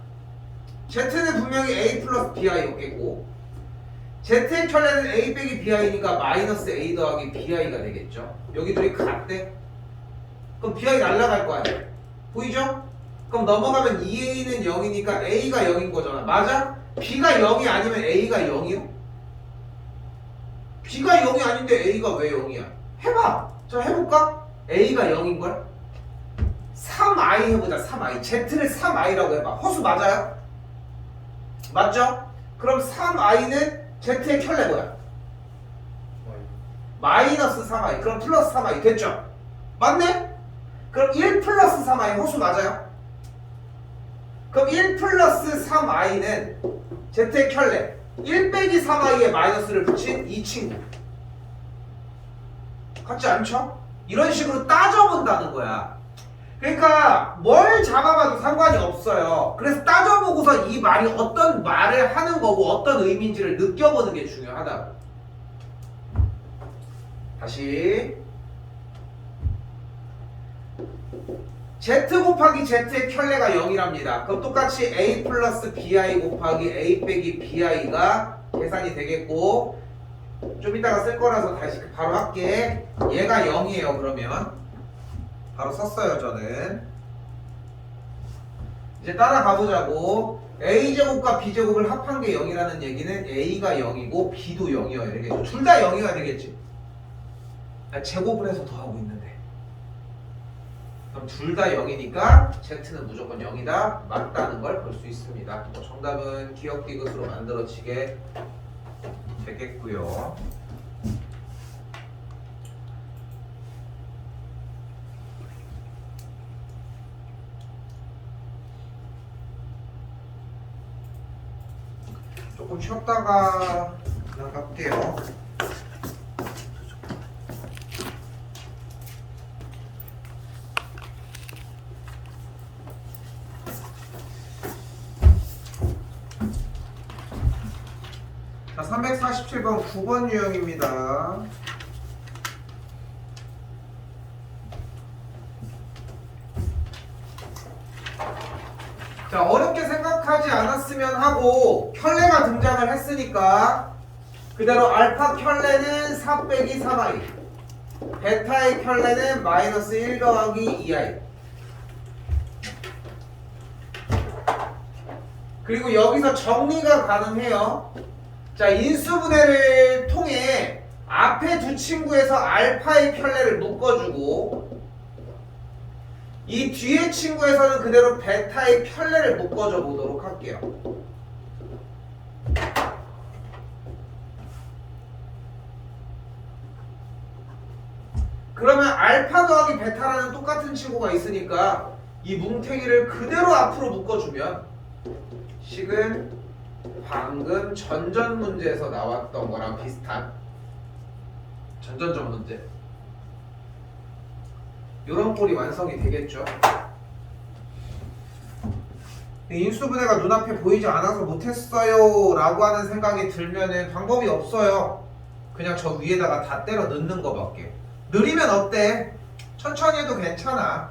Z는 분명히 A 플러스 BI였겠고 Z의 켤레는 A 빼기 BI니까 마이너스 A 더하기 BI가 되겠죠. 여기 둘이 같대? 그럼 BI 날라갈 거 아니야? 보이죠? 그럼 넘어가면 2A는 0이니까 A가 0인 거잖아. 맞아? B가 0이 아니면 A가 0이요? B가 0이 아닌데 A가 왜 0이야? 해봐. 자, 해볼까? A가 0인 거야? 3i 해보자. 3i. Z를 3i라고 해봐. 허수 맞아요? 맞죠? 그럼 3i는 Z의 켤레 뭐야? 마이너스 3i. 그럼 플러스 3i 됐죠? 맞네? 그럼 1 플러스 3i 허수 맞아요? 그럼 1 플러스 3i는 Z의 켤레 1 빼기 3i에 마이너스를 붙인 이 친구. 같지 않죠? 이런 식으로 따져본다는 거야. 그러니까 뭘 잡아봐도 상관이 없어요. 그래서 따져보고서 이 말이 어떤 말을 하는 거고 어떤 의미인지를 느껴보는 게 중요하다고. 다시 Z 곱하기 Z의 켤레가 0이랍니다. 그럼 똑같이 A 플러스 BI 곱하기 A 빼기 BI가 계산이 되겠고 좀 이따가 쓸 거라서 다시 바로 할게. 얘가 0이에요. 그러면 바로 썼어요 저는. 이제 따라가 보자고. a제곱과 b제곱을 합한 게 0이라는 얘기는 a가 0이고 b도 0이어야 되겠죠. 둘 다 0이어야 되겠지. 제곱을 해서 더하고 있는데 그럼 둘 다 0이니까 z는 무조건 0이다. 맞다는 걸 볼 수 있습니다. 정답은 기억 디귿으로 만들어지게 되겠고요. 조금 쉬었다가 나갈게요. 자, 347번 9번 유형입니다. 자, 어렵게 생각하지 않았으면 하고 켤레가 등장을 했으니까 그대로 알파 켤레는 4 빼기 3i, 베타의 켤레는 마이너스 1 더하기 2i. 그리고 여기서 정리가 가능해요. 자, 인수분해를 통해 앞에 두 친구에서 알파의 켤레를 묶어주고 이 뒤에 친구에서는 그대로 베타의 켤레를 묶어줘 보도록 할게요. 그러면 알파 더하기 베타라는 똑같은 친구가 있으니까 이 뭉탱이를 그대로 앞으로 묶어주면 식은 방금 전전 문제에서 나왔던 거랑 비슷한 전전전 문제 이런 꼴이 완성이 되겠죠. 인수분해가 눈앞에 보이지 않아서 못했어요 라고 하는 생각이 들면은 방법이 없어요. 그냥 저 위에다가 다 때려 넣는 거밖에. 느리면 어때? 천천히 해도 괜찮아.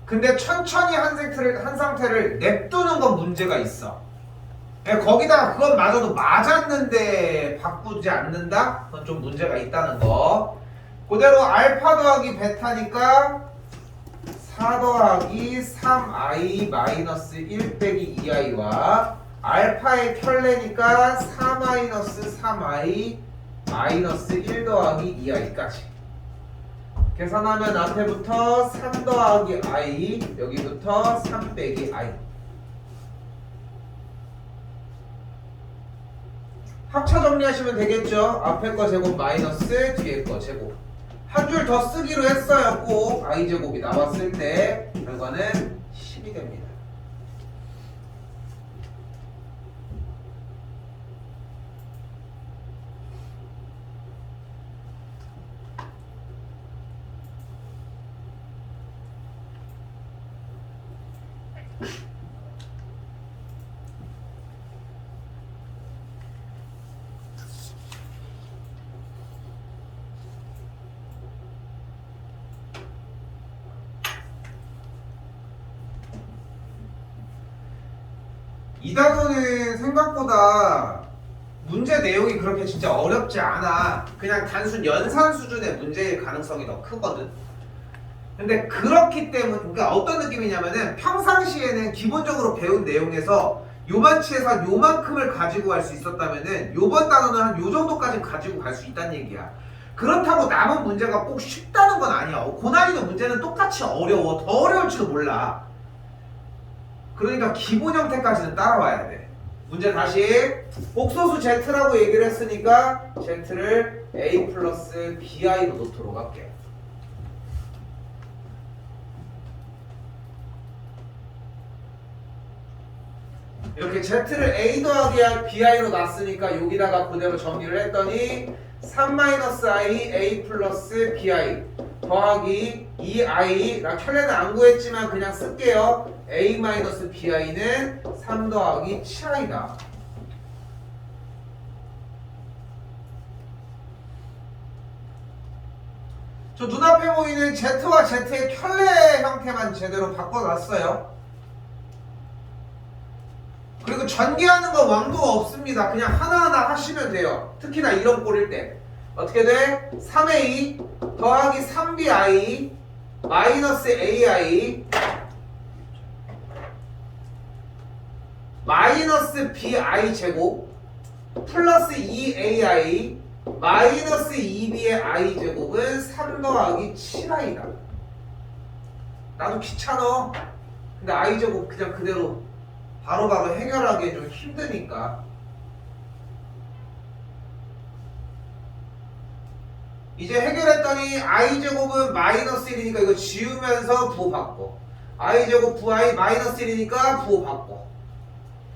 근데 천천히 한 상태를 냅두는 건 문제가 있어. 거기다가 그건 맞아도 맞았는데 바꾸지 않는다? 그건 좀 문제가 있다는 거. 그대로 알파 더하기 베타니까 4 더하기 3i 마이너스 1 빼기 2i와 알파의 켤레니까 4 마이너스 3i 마이너스 1 더하기 2i까지 계산하면 앞에부터 3 더하기 i 여기부터 3 빼기 i 합차 정리하시면 되겠죠. 앞에 거 제곱 마이너스 뒤에 거 제곱 한 줄 더 쓰기로 했어요. 꼭 i제곱이 나왔을 때 결과는 10이 됩니다. 이 단어는 생각보다 문제 내용이 그렇게 진짜 어렵지 않아. 그냥 단순 연산 수준의 문제일 가능성이 더 크거든. 근데 그렇기 때문에 그러니까 어떤 느낌이냐면은 평상시에는 기본적으로 배운 내용에서 요만치에서 요만큼을 가지고 갈 수 있었다면은 요번 단어는 한 요 정도까지 가지고 갈 수 있다는 얘기야. 그렇다고 남은 문제가 꼭 쉽다는 건 아니야. 고난이도 문제는 똑같이 어려워. 더 어려울지도 몰라. 그러니까 기본 형태까지는 따라와야 돼. 문제 다시 복소수 z라고 얘기를 했으니까 z를 a 플러스 bi로 놓도록 할게요. 이렇게 z를 a 더하기 bi로 놨으니까 여기다가 그대로 정리를 했더니 3-i a 플러스 bi 더하기 2i 나 켤레는 안 구했지만 그냥 쓸게요. a-bi는 3 더하기 7i다. 저 눈앞에 보이는 z와 z의 켤레 형태만 제대로 바꿔놨어요. 그리고 전개하는 건 왕도가 없습니다. 그냥 하나하나 하시면 돼요. 특히나 이런 꼴일 때 어떻게 돼? 3a 더하기 3bi 마이너스 ai 마이너스 bi 제곱 플러스 2ai 마이너스 2b의 i 제곱은 3 더하기 7i다. 나도 귀찮아. 근데 i 제곱 그냥 그대로 바로바로 해결하기 좀 힘드니까. 이제 해결했더니 i 제곱은 마이너스 1이니까 이거 지우면서 부호 바꿔. i 제곱 vi 마이너스 1이니까 부호 바꿔.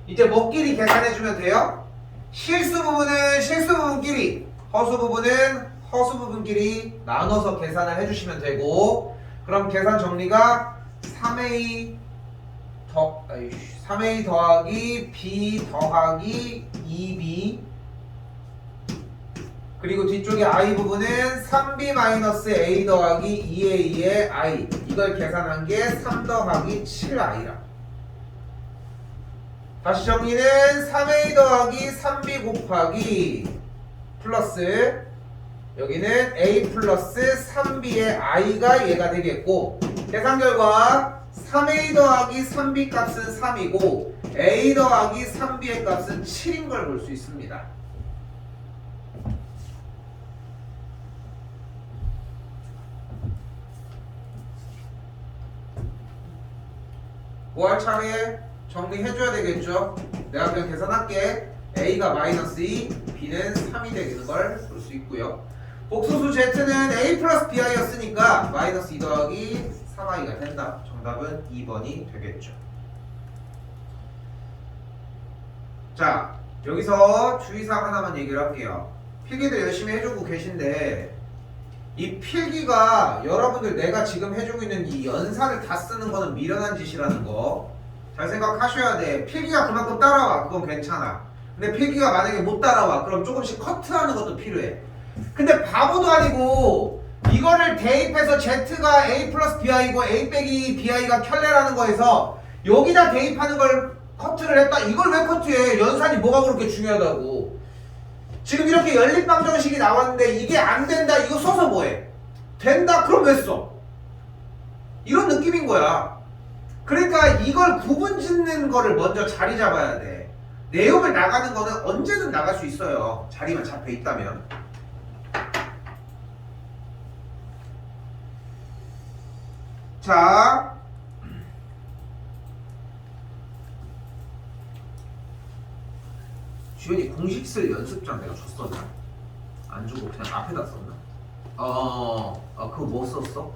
이제 뭐끼리 계산해주면 돼요? 실수 부분은 실수 부분끼리, 허수 부분은 허수 부분끼리 나눠서 계산을 해주시면 되고, 그럼 계산 정리가 3a 더하기 b 더하기 2b 그리고 뒤쪽에 i 부분은 3b 마이너스 a 더하기 2a의 i 이걸 계산한 게 3 더하기 7i라. 다시 정리는 3a 더하기 3b 곱하기 플러스 여기는 a 플러스 3b의 i가 얘가 되겠고, 계산 결과 3a 더하기 3b 값은 3이고 a 더하기 3b의 값은 7인 걸 볼 수 있습니다. 뭐 할 차례 정리해줘야 되겠죠? 내가 그냥 계산할게. a가 마이너스 2, b는 3이 되는 걸 볼 수 있고요. 복소수 z는 a 플러스 bi였으니까 마이너스 2 더하기 3i가 된다. 정답은 2번이 되겠죠. 자, 여기서 주의사항 하나만 얘기를 할게요. 필기도 열심히 해주고 계신데 이 필기가 여러분들 내가 지금 해주고 있는 이 연산을 다 쓰는 거는 미련한 짓이라는 거 잘 생각하셔야 돼. 필기가 그만큼 따라와. 그건 괜찮아. 근데 필기가 만약에 못 따라와. 그럼 조금씩 커트하는 것도 필요해. 근데 바보도 아니고 이거를 대입해서 z가 a 플러스 bi고 a 빼기 bi가 켤레라는 거에서 여기다 대입하는 걸 커트를 했다. 이걸 왜 커트해? 연산이 뭐가 그렇게 중요하다고. 지금 이렇게 연립방정식이 나왔는데 이게 안 된다. 이거 써서 뭐해? 된다. 그럼 왜 써? 이런 느낌인 거야. 그러니까 이걸 구분 짓는 거를 먼저 자리 잡아야 돼. 내용을 나가는 거는 언제든 나갈 수 있어요. 자리만 잡혀 있다면. 자, 주연이 공식 쓸 연습장 내가 줬었나? 안 주고 그냥 앞에다 썼나? 그거 뭐 썼어?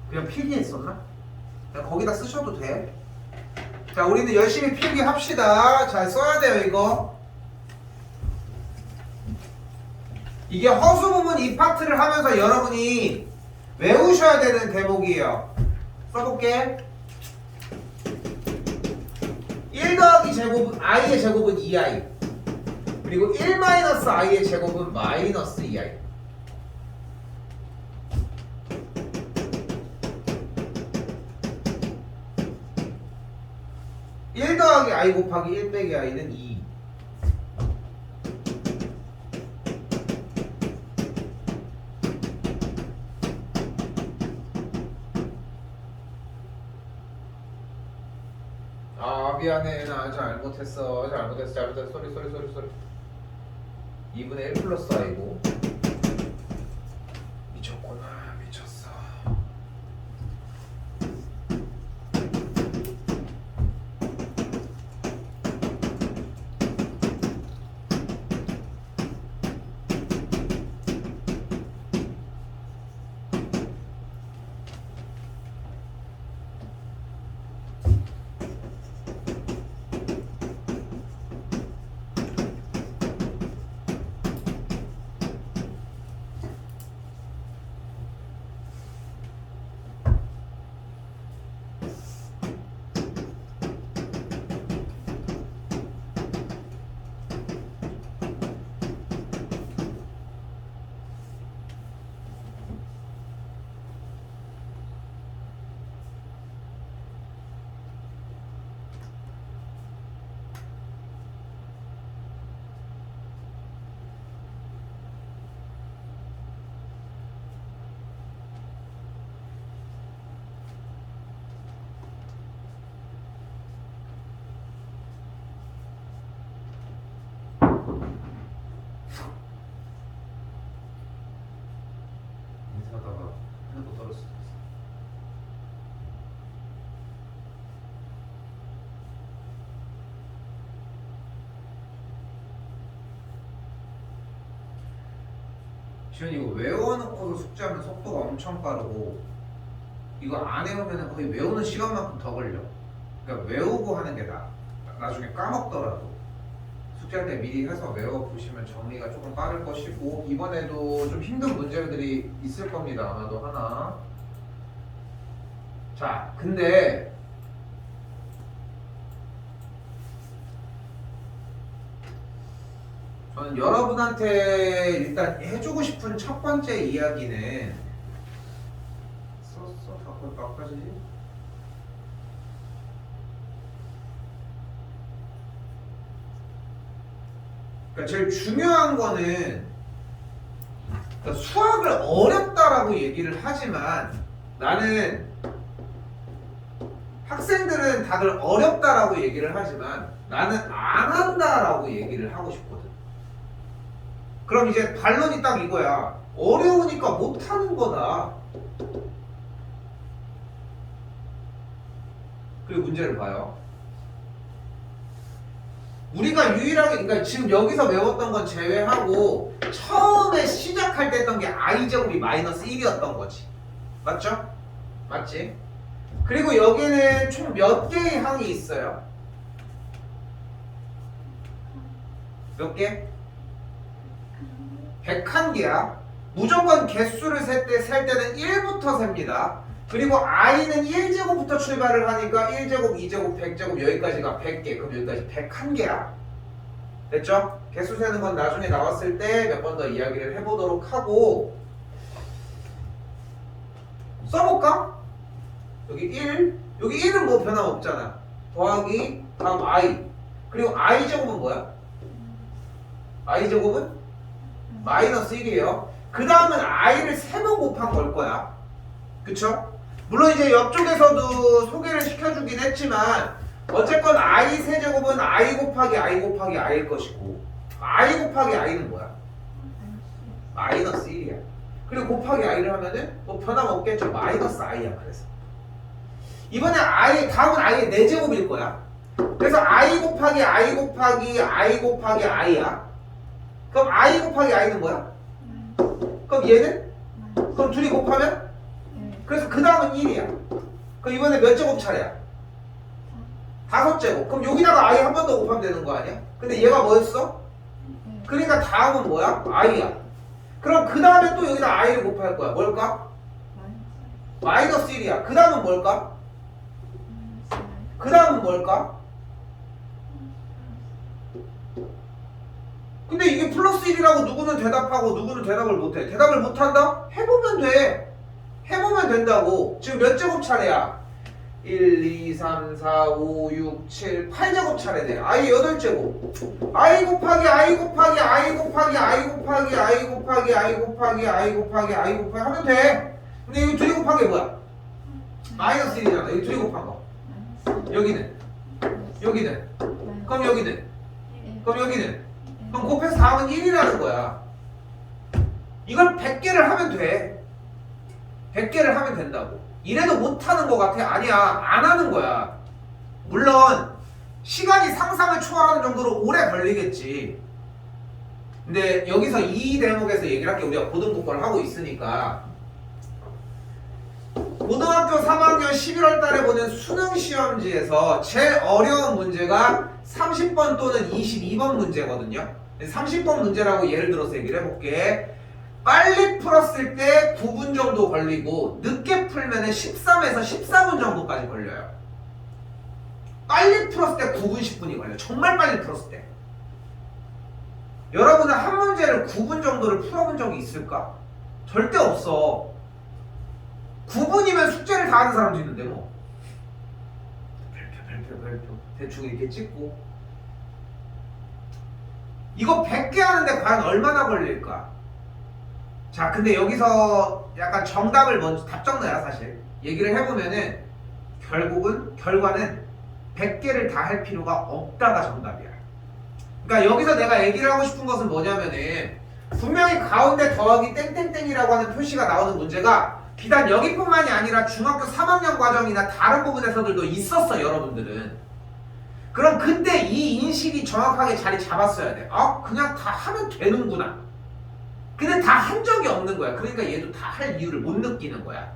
그냥 필기했었나? 그냥 거기다 쓰셔도 돼. 자, 우리는 열심히 필기합시다. 잘 써야 돼요, 이거. 이게 허수 부분 이 파트를 하면서 여러분이 외우셔야 되는 대목이에요. 써볼게. 1 더하기 제곱은 i의 제곱은 2i 그리고 1 마이너스 i의 제곱은 마이너스 2i. (1 더하기 i 곱하기 1 빼기 i는 2) 미안해. 나 잘못했어. 쏘리 2분의 1 플러스 i고 미쳤구나. 미쳤어. 지금 이거 외워놓고서 숙제하면 속도가 엄청 빠르고 이거 안 외우면 거의 외우는 시간만큼 더 걸려. 그러니까 외우고 하는 게 나중에 까먹더라도 숙제할 때 미리 해서 외워보시면 정리가 조금 빠를 것이고 이번에도 좀 힘든 문제들이 있을 겁니다. 아마도 하나. 자, 근데 저는 여러분한테 일단 해주고 싶은 첫 번째 이야기는 썼어? 자꾸 바꿔지지? 그러니까 제일 중요한 거는 그러니까 수학을 어렵다라고 얘기를 하지만 나는 학생들은 다들 어렵다라고 얘기를 하지만 나는 안 한다라고 얘기를 하고 싶거든. 그럼 이제 반론이 딱 이거야. 어려우니까 못하는 거다. 그리고 문제를 봐요. 우리가 유일하게, 그러니까 지금 여기서 외웠던 건 제외하고 처음에 시작할 때 했던 게 i제곱이 마이너스 1이었던 거지. 맞죠? 맞지? 그리고 여기는 총 몇 개의 항이 있어요? 몇 개? 101개야. 무조건 개수를 셀 때는 1부터 셉니다. 그리고 i는 1제곱부터 출발을 하니까 1제곱, 2제곱, 100제곱 여기까지가 100개. 그럼 여기까지 101개야. 됐죠? 개수 세는 건 나중에 나왔을 때 몇 번 더 이야기를 해보도록 하고 써볼까? 여기 1, 여기 1은 뭐 변함없잖아. 더하기 다음 i. 그리고 i제곱은 뭐야? i제곱은 마이너스 1이에요. 그 다음은 i를 3번 곱한 걸 거야. 그쵸? 물론 이제 옆쪽에서도 소개를 시켜주긴 했지만 어쨌건 i 세제곱은 i 곱하기 i 곱하기 i일 것이고 i 곱하기 i는 뭐야? 마이너스 1이야. 그리고 곱하기 i를 하면은 뭐 변함없겠죠. 마이너스 i야. 그래서 이번에 다음은 i의 4제곱일 거야. 그래서 i 곱하기 i 곱하기 i 곱하기 i야. 그럼 i 곱하기 i는 뭐야? 그럼 얘는? 그럼 둘이 곱하면? 그래서 그 다음은 1이야. 그럼 이번에 몇 제곱 차례야? 5제곱. 그럼 여기다가 i 한 번 더 곱하면 되는 거 아니야? 근데 얘가 뭐였어? 그러니까 다음은 뭐야? i야. 그럼 그 다음에 또 여기다 i를 곱할 거야. 뭘까? 마이너스 1이야. 그 다음은 뭘까? 그 다음은 뭘까? 근데 이게 플러스 1이라고 누구는 대답하고 누구는 대답을 못해. 대답을 못한다? 해보면 돼. 해보면 된다고. 지금 몇 제곱 차례야? 1, 2, 3, 4, 5, 6, 7, 8제곱 차례네. i 8제곱. i 곱하기 i 곱하기 i 곱하기 i 곱하기 i 곱하기 i 곱하기 i 곱하기 i 곱하기 하면 돼. 근데 이거 둘이 곱한 게 뭐야? 마이너스 1이잖아. 이거 둘이 곱한 거. 여기는? 여기는? 그럼 여기는? 그럼 여기는? 그럼 곱해서 다음은 1이라는 거야. 이걸 100개를 하면 돼. 100개를 하면 된다고. 이래도 못하는 것 같아? 아니야. 안 하는 거야. 물론 시간이 상상을 초월하는 정도로 오래 걸리겠지. 근데 여기서 이 대목에서 얘기를 할게. 우리가 고등국어를 하고 있으니까 고등학교 3학년 11월 달에 보는 수능 시험지에서 제일 어려운 문제가 30번 또는 22번 문제거든요. 30번 문제라고 예를 들어서 얘기를 해볼게. 빨리 풀었을 때 9분 정도 걸리고 늦게 풀면 13에서 14분 정도까지 걸려요. 빨리 풀었을 때 9분, 10분이 걸려. 정말 빨리 풀었을 때. 여러분은 한 문제를 9분 정도를 풀어본 적이 있을까? 절대 없어. 9분이면 숙제를 다 하는 사람도 있는데 뭐. 별표 대충 이렇게 찍고. 이거 100개 하는데 과연 얼마나 걸릴까? 자, 근데 여기서 약간 정답을 먼저 답정너야 사실. 얘기를 해보면은 결과는 100개를 다 할 필요가 없다가 정답이야. 그러니까 여기서 내가 얘기를 하고 싶은 것은 뭐냐면은 분명히 가운데 더하기 땡땡땡이라고 하는 표시가 나오는 문제가 비단 여기뿐만이 아니라 중학교 3학년 과정이나 다른 부분에서들도 있었어 여러분들은. 그럼 그때 이 인식이 정확하게 자리 잡았어야 돼. 아, 그냥 다 하면 되는구나. 근데 다 한 적이 없는 거야. 그러니까 얘도 다 할 이유를 못 느끼는 거야.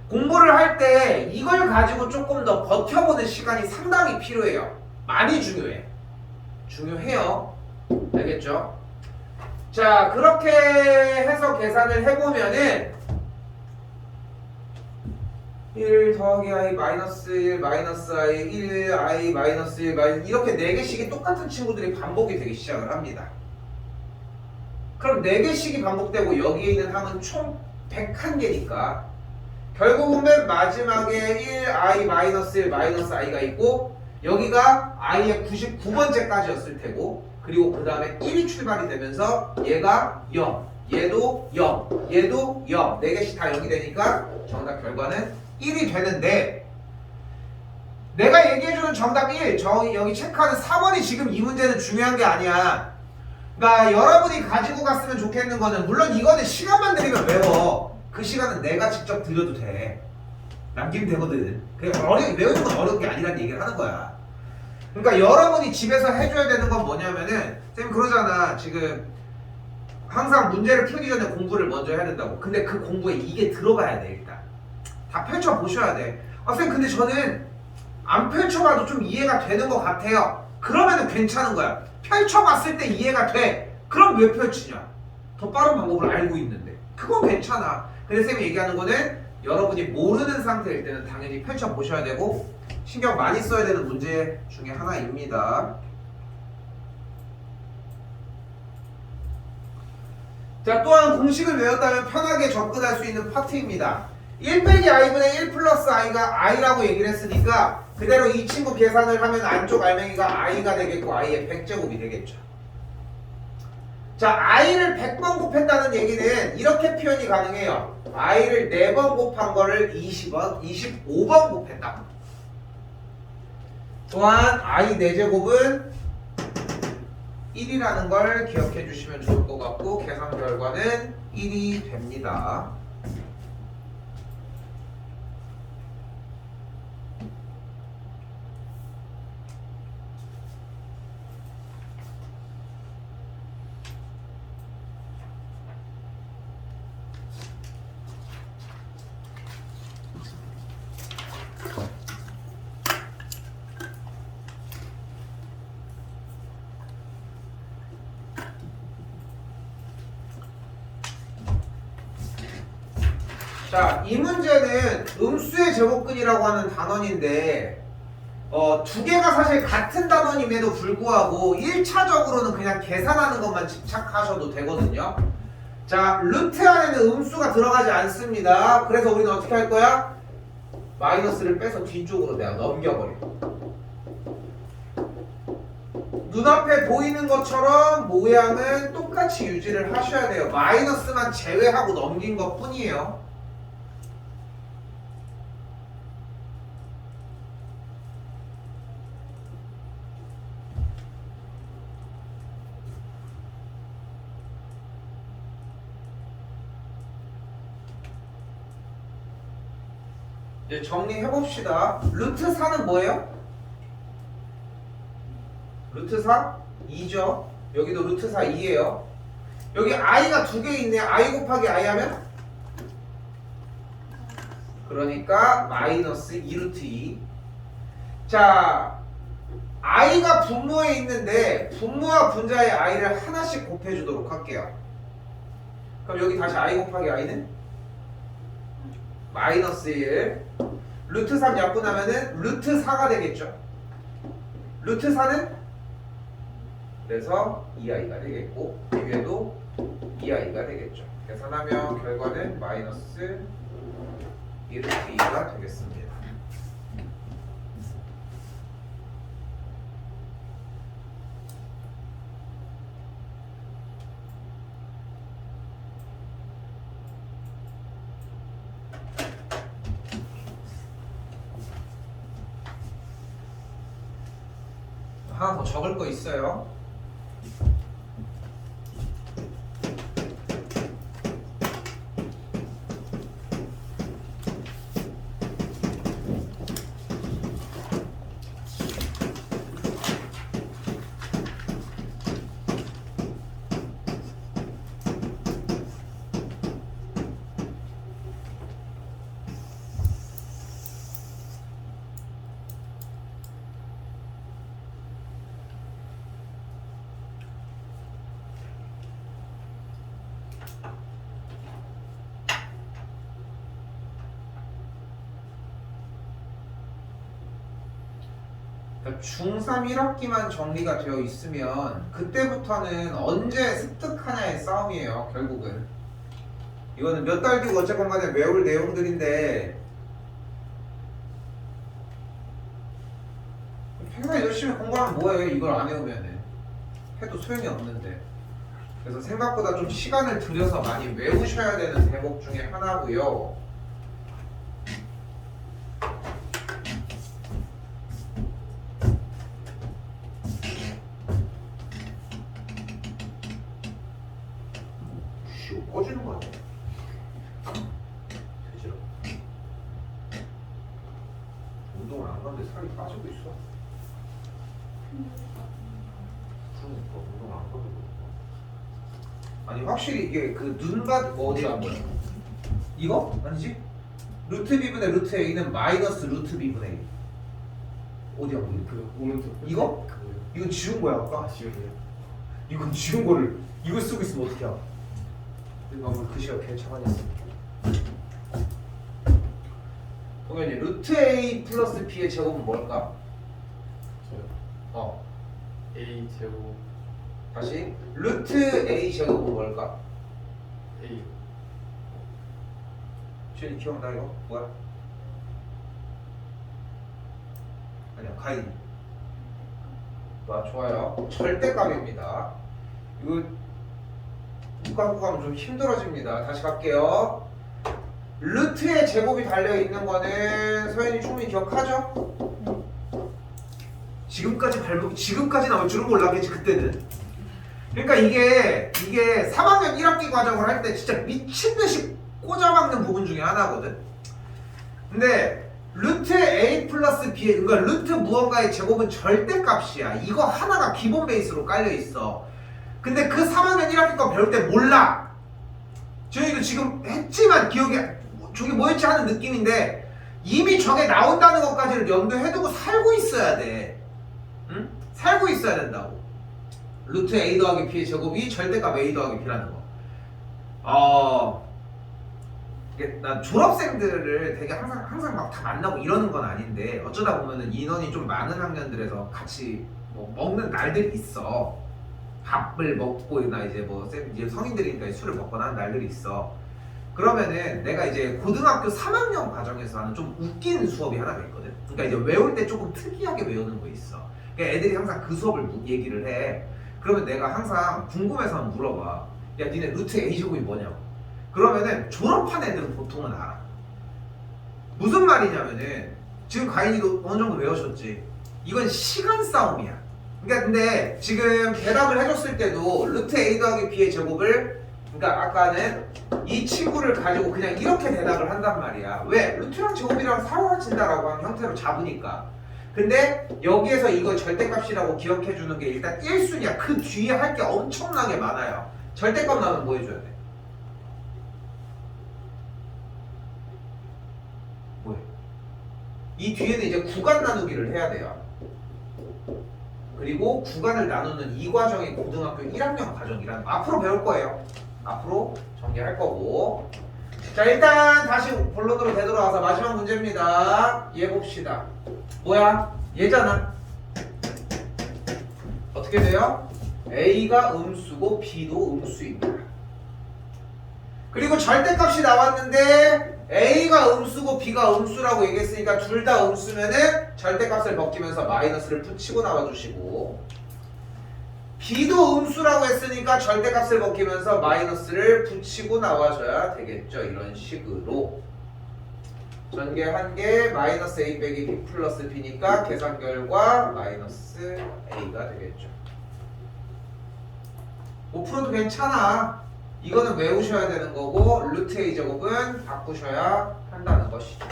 공부를 할 때 이걸 가지고 조금 더 버텨보는 시간이 상당히 필요해요. 많이 중요해. 중요해요. 알겠죠? 자, 그렇게 해서 계산을 해보면은 1 더하기 i 마이너스 1 마이너스 i 1 i 마이너스 1 마이너스 이렇게 4개씩이 똑같은 친구들이 반복이 되기 시작을 합니다. 그럼 4개씩이 반복되고 여기에 있는 항은 총 101개니까 결국은 맨 마지막에 1i 마이너스 1 마이너스 i가 있고 여기가 i의 99번째까지였을 테고 그리고 그 다음에 1이 출발이 되면서 얘가 0 얘도 0 얘도 0 4개씩 다 0이 되니까 정답 결과는 1이 되는데 내가 얘기해주는 정답 1 여기 체크하는 4번이 지금 이 문제는 중요한 게 아니야. 그러니까 여러분이 가지고 갔으면 좋겠는 거는 물론 이거는 시간만 들이면 외워. 그 시간은 내가 직접 들여도 돼. 남기면 되거든. 그냥 외우는 건 어려운 게 아니라는 얘기를 하는 거야. 그러니까 여러분이 집에서 해줘야 되는 건 뭐냐면은 쌤 그러잖아. 지금 항상 문제를 풀기 전에 공부를 먼저 해야 된다고. 근데 그 공부에 이게 들어가야 돼 일단. 다 펼쳐보셔야 돼. 쌤 근데 저는 안 펼쳐봐도 좀 이해가 되는 것 같아요. 그러면은 괜찮은 거야. 펼쳐봤을 때 이해가 돼. 그럼 왜 펼치냐? 더 빠른 방법을 알고 있는데. 그건 괜찮아. 근데 쌤이 얘기하는 거는 여러분이 모르는 상태일 때는 당연히 펼쳐보셔야 되고 신경 많이 써야 되는 문제 중에 하나입니다. 자, 또한 공식을 외웠다면 편하게 접근할 수 있는 파트입니다. 1 빼기 i분의 1 플러스 i가 i라고 얘기를 했으니까 그대로 이 친구 계산을 하면 안쪽 알맹이가 i가 되겠고 i의 100제곱이 되겠죠. 자, i를 100번 곱했다는 얘기는 이렇게 표현이 가능해요. i를 4번 곱한 거를 25번 곱했다. 또한 i 4제곱은 1이라는 걸 기억해 주시면 좋을 것 같고 계산 결과는 1이 됩니다. 자, 이 문제는 음수의 제곱근이라고 하는 단원인데 2개가 사실 같은 단원임에도 불구하고 1차적으로는 그냥 계산하는 것만 집착하셔도 되거든요. 자, 루트 안에는 음수가 들어가지 않습니다. 그래서 우리는 어떻게 할 거야? 마이너스를 빼서 뒤쪽으로 내가 넘겨버려. 눈앞에 보이는 것처럼 모양은 똑같이 유지를 하셔야 돼요. 마이너스만 제외하고 넘긴 것 뿐이에요. 이제 정리해봅시다. 루트 4는 뭐예요? 루트 4? 2죠. 여기도 루트 4 2예요. 여기 i가 2개 있네. i 곱하기 i 하면? 그러니까 마이너스 2루트 2. 자, i가 분모에 있는데 분모와 분자의 i를 하나씩 곱해주도록 할게요. 그럼 여기 다시 i 곱하기 i는? 마이너스 1. 루트 3 약분하면은 루트 4가 되겠죠. 루트 4는? 그래서 2i가 되겠고 여기에도 2i가 되겠죠. 계산하면 결과는 마이너스 1루트 2가 되겠습니다. 하나 더 적을 거 있어요. 중3 1학기만 정리가 되어 있으면 그때부터는 언제 습득하냐의 싸움이에요. 결국은 이거는 몇 달 뒤고 어쨌건 간에 외울 내용들인데 굉장히 열심히 공부하면 뭐해. 이걸 안 해오면은 해도 소용이 없는데. 그래서 생각보다 좀 시간을 들여서 많이 외우셔야 되는 대목 중에 하나고요. 꺼지는 거 아니야? 되지라. 운동을 안 가는데 살이 빠지고 있어. 그러니까 운동을 안 가도 그렇고. 아니 확실히 이게 그 눈밭 어디 안 보여? 이거? 아니지? 루트 b분의 루트 a는 마이너스 루트 b분의 a. 어디 안 보여? 그 오른쪽 끝에 이거? 그거요. 이건 지운 거야 아까. 아 지우네요. 이건 지운 거를 이거 쓰고 있으면 어떻게 알아? 이거 한번 글씨가 괜찮아졌어. 동현이 루트 a 플러스 b의 제곱은 뭘까? 저요. A 제곱 다시 루트 a 제곱은 뭘까? A 지현이 기억나 이거? 뭐야? 아니야 가인. 좋아요. 절대값입니다. 이거 국가국 가면 좀 힘들어집니다. 다시 갈게요. 루트의 제곱이 달려있는 거는 서현이 충분히 기억하죠? 지금까지 나올 줄은 몰랐겠지 그때는. 그러니까 이게 3학년 1학기 과정을 할 때 진짜 미친듯이 꽂아박는 부분 중에 하나거든. 근데 루트 a 플러스 b, 그러니까 루트 무언가의 제곱은 절대값이야. 이거 하나가 기본 베이스로 깔려있어. 근데 그 3학년 1학기 거 배울 때 몰라. 저희도 지금 했지만 기억에 저게 뭐였지 하는 느낌인데 이미 저게 나온다는 것까지를 염두해두고 살고 있어야 돼. 응? 살고 있어야 된다고. 루트 a 더하기 b의 제곱이 절대값 a 더하기 b라는 거. 이게 난 졸업생들을 되게 항상 막 다 만나고 이러는 건 아닌데 어쩌다 보면은 인원이 좀 많은 학년들에서 같이 뭐 먹는 날들이 있어. 밥을 먹고나 이제 이제 성인들이니까 술을 먹거나 하는 날들이 있어. 그러면은 내가 이제 고등학교 3학년 과정에서 하는 좀 웃긴 수업이 하나가 있거든. 그러니까 이제 외울 때 조금 특이하게 외우는 거 있어. 그러니까 애들이 항상 그 수업을 얘기를 해. 그러면 내가 항상 궁금해서 한번 물어봐. 야 니네 루트 a 제곱이 뭐냐고. 그러면은 졸업한 애들은 보통은 알아. 무슨 말이냐면은 지금 가인이도 어느 정도 외우셨지. 이건 시간 싸움이야. 그러니까 근데 지금 대답을 해줬을 때도 루트 a 더하기 b의 제곱을, 그러니까 아까는 이 친구를 가지고 그냥 이렇게 대답을 한단 말이야. 왜? 루트랑 제곱이랑 사라진다라고 하는 형태로 잡으니까. 근데 여기에서 이거 절대값이라고 기억해주는 게 일단 1순위야. 그 뒤에 할 게 엄청나게 많아요. 절대값 나오면 뭐 해줘야 돼? 뭐해? 이 뒤에는 이제 구간 나누기를 해야 돼요. 그리고 구간을 나누는 이 과정이 고등학교 1학년 과정이라는 거 앞으로 배울 거예요. 앞으로 전개할 거고. 자 일단 다시 본론으로 되돌아와서 마지막 문제입니다. 얘 봅시다. 뭐야? 얘잖아. 어떻게 돼요? A가 음수고 B도 음수입니다. 그리고 절대값이 나왔는데 A가 음수고 B가 음수라고 얘기했으니까 둘 다 음수면은 절대값을 벗기면서 마이너스를 붙이고 나와주시고, B도 음수라고 했으니까 절대값을 벗기면서 마이너스를 붙이고 나와줘야 되겠죠. 이런 식으로 전개한 게 마이너스 A 빼기 B 플러스 B니까 계산 결과 마이너스 A가 되겠죠. 5%도 괜찮아. 이거는 외우셔야 되는 거고 루트 A 제곱은 바꾸셔야 한다는 것이죠.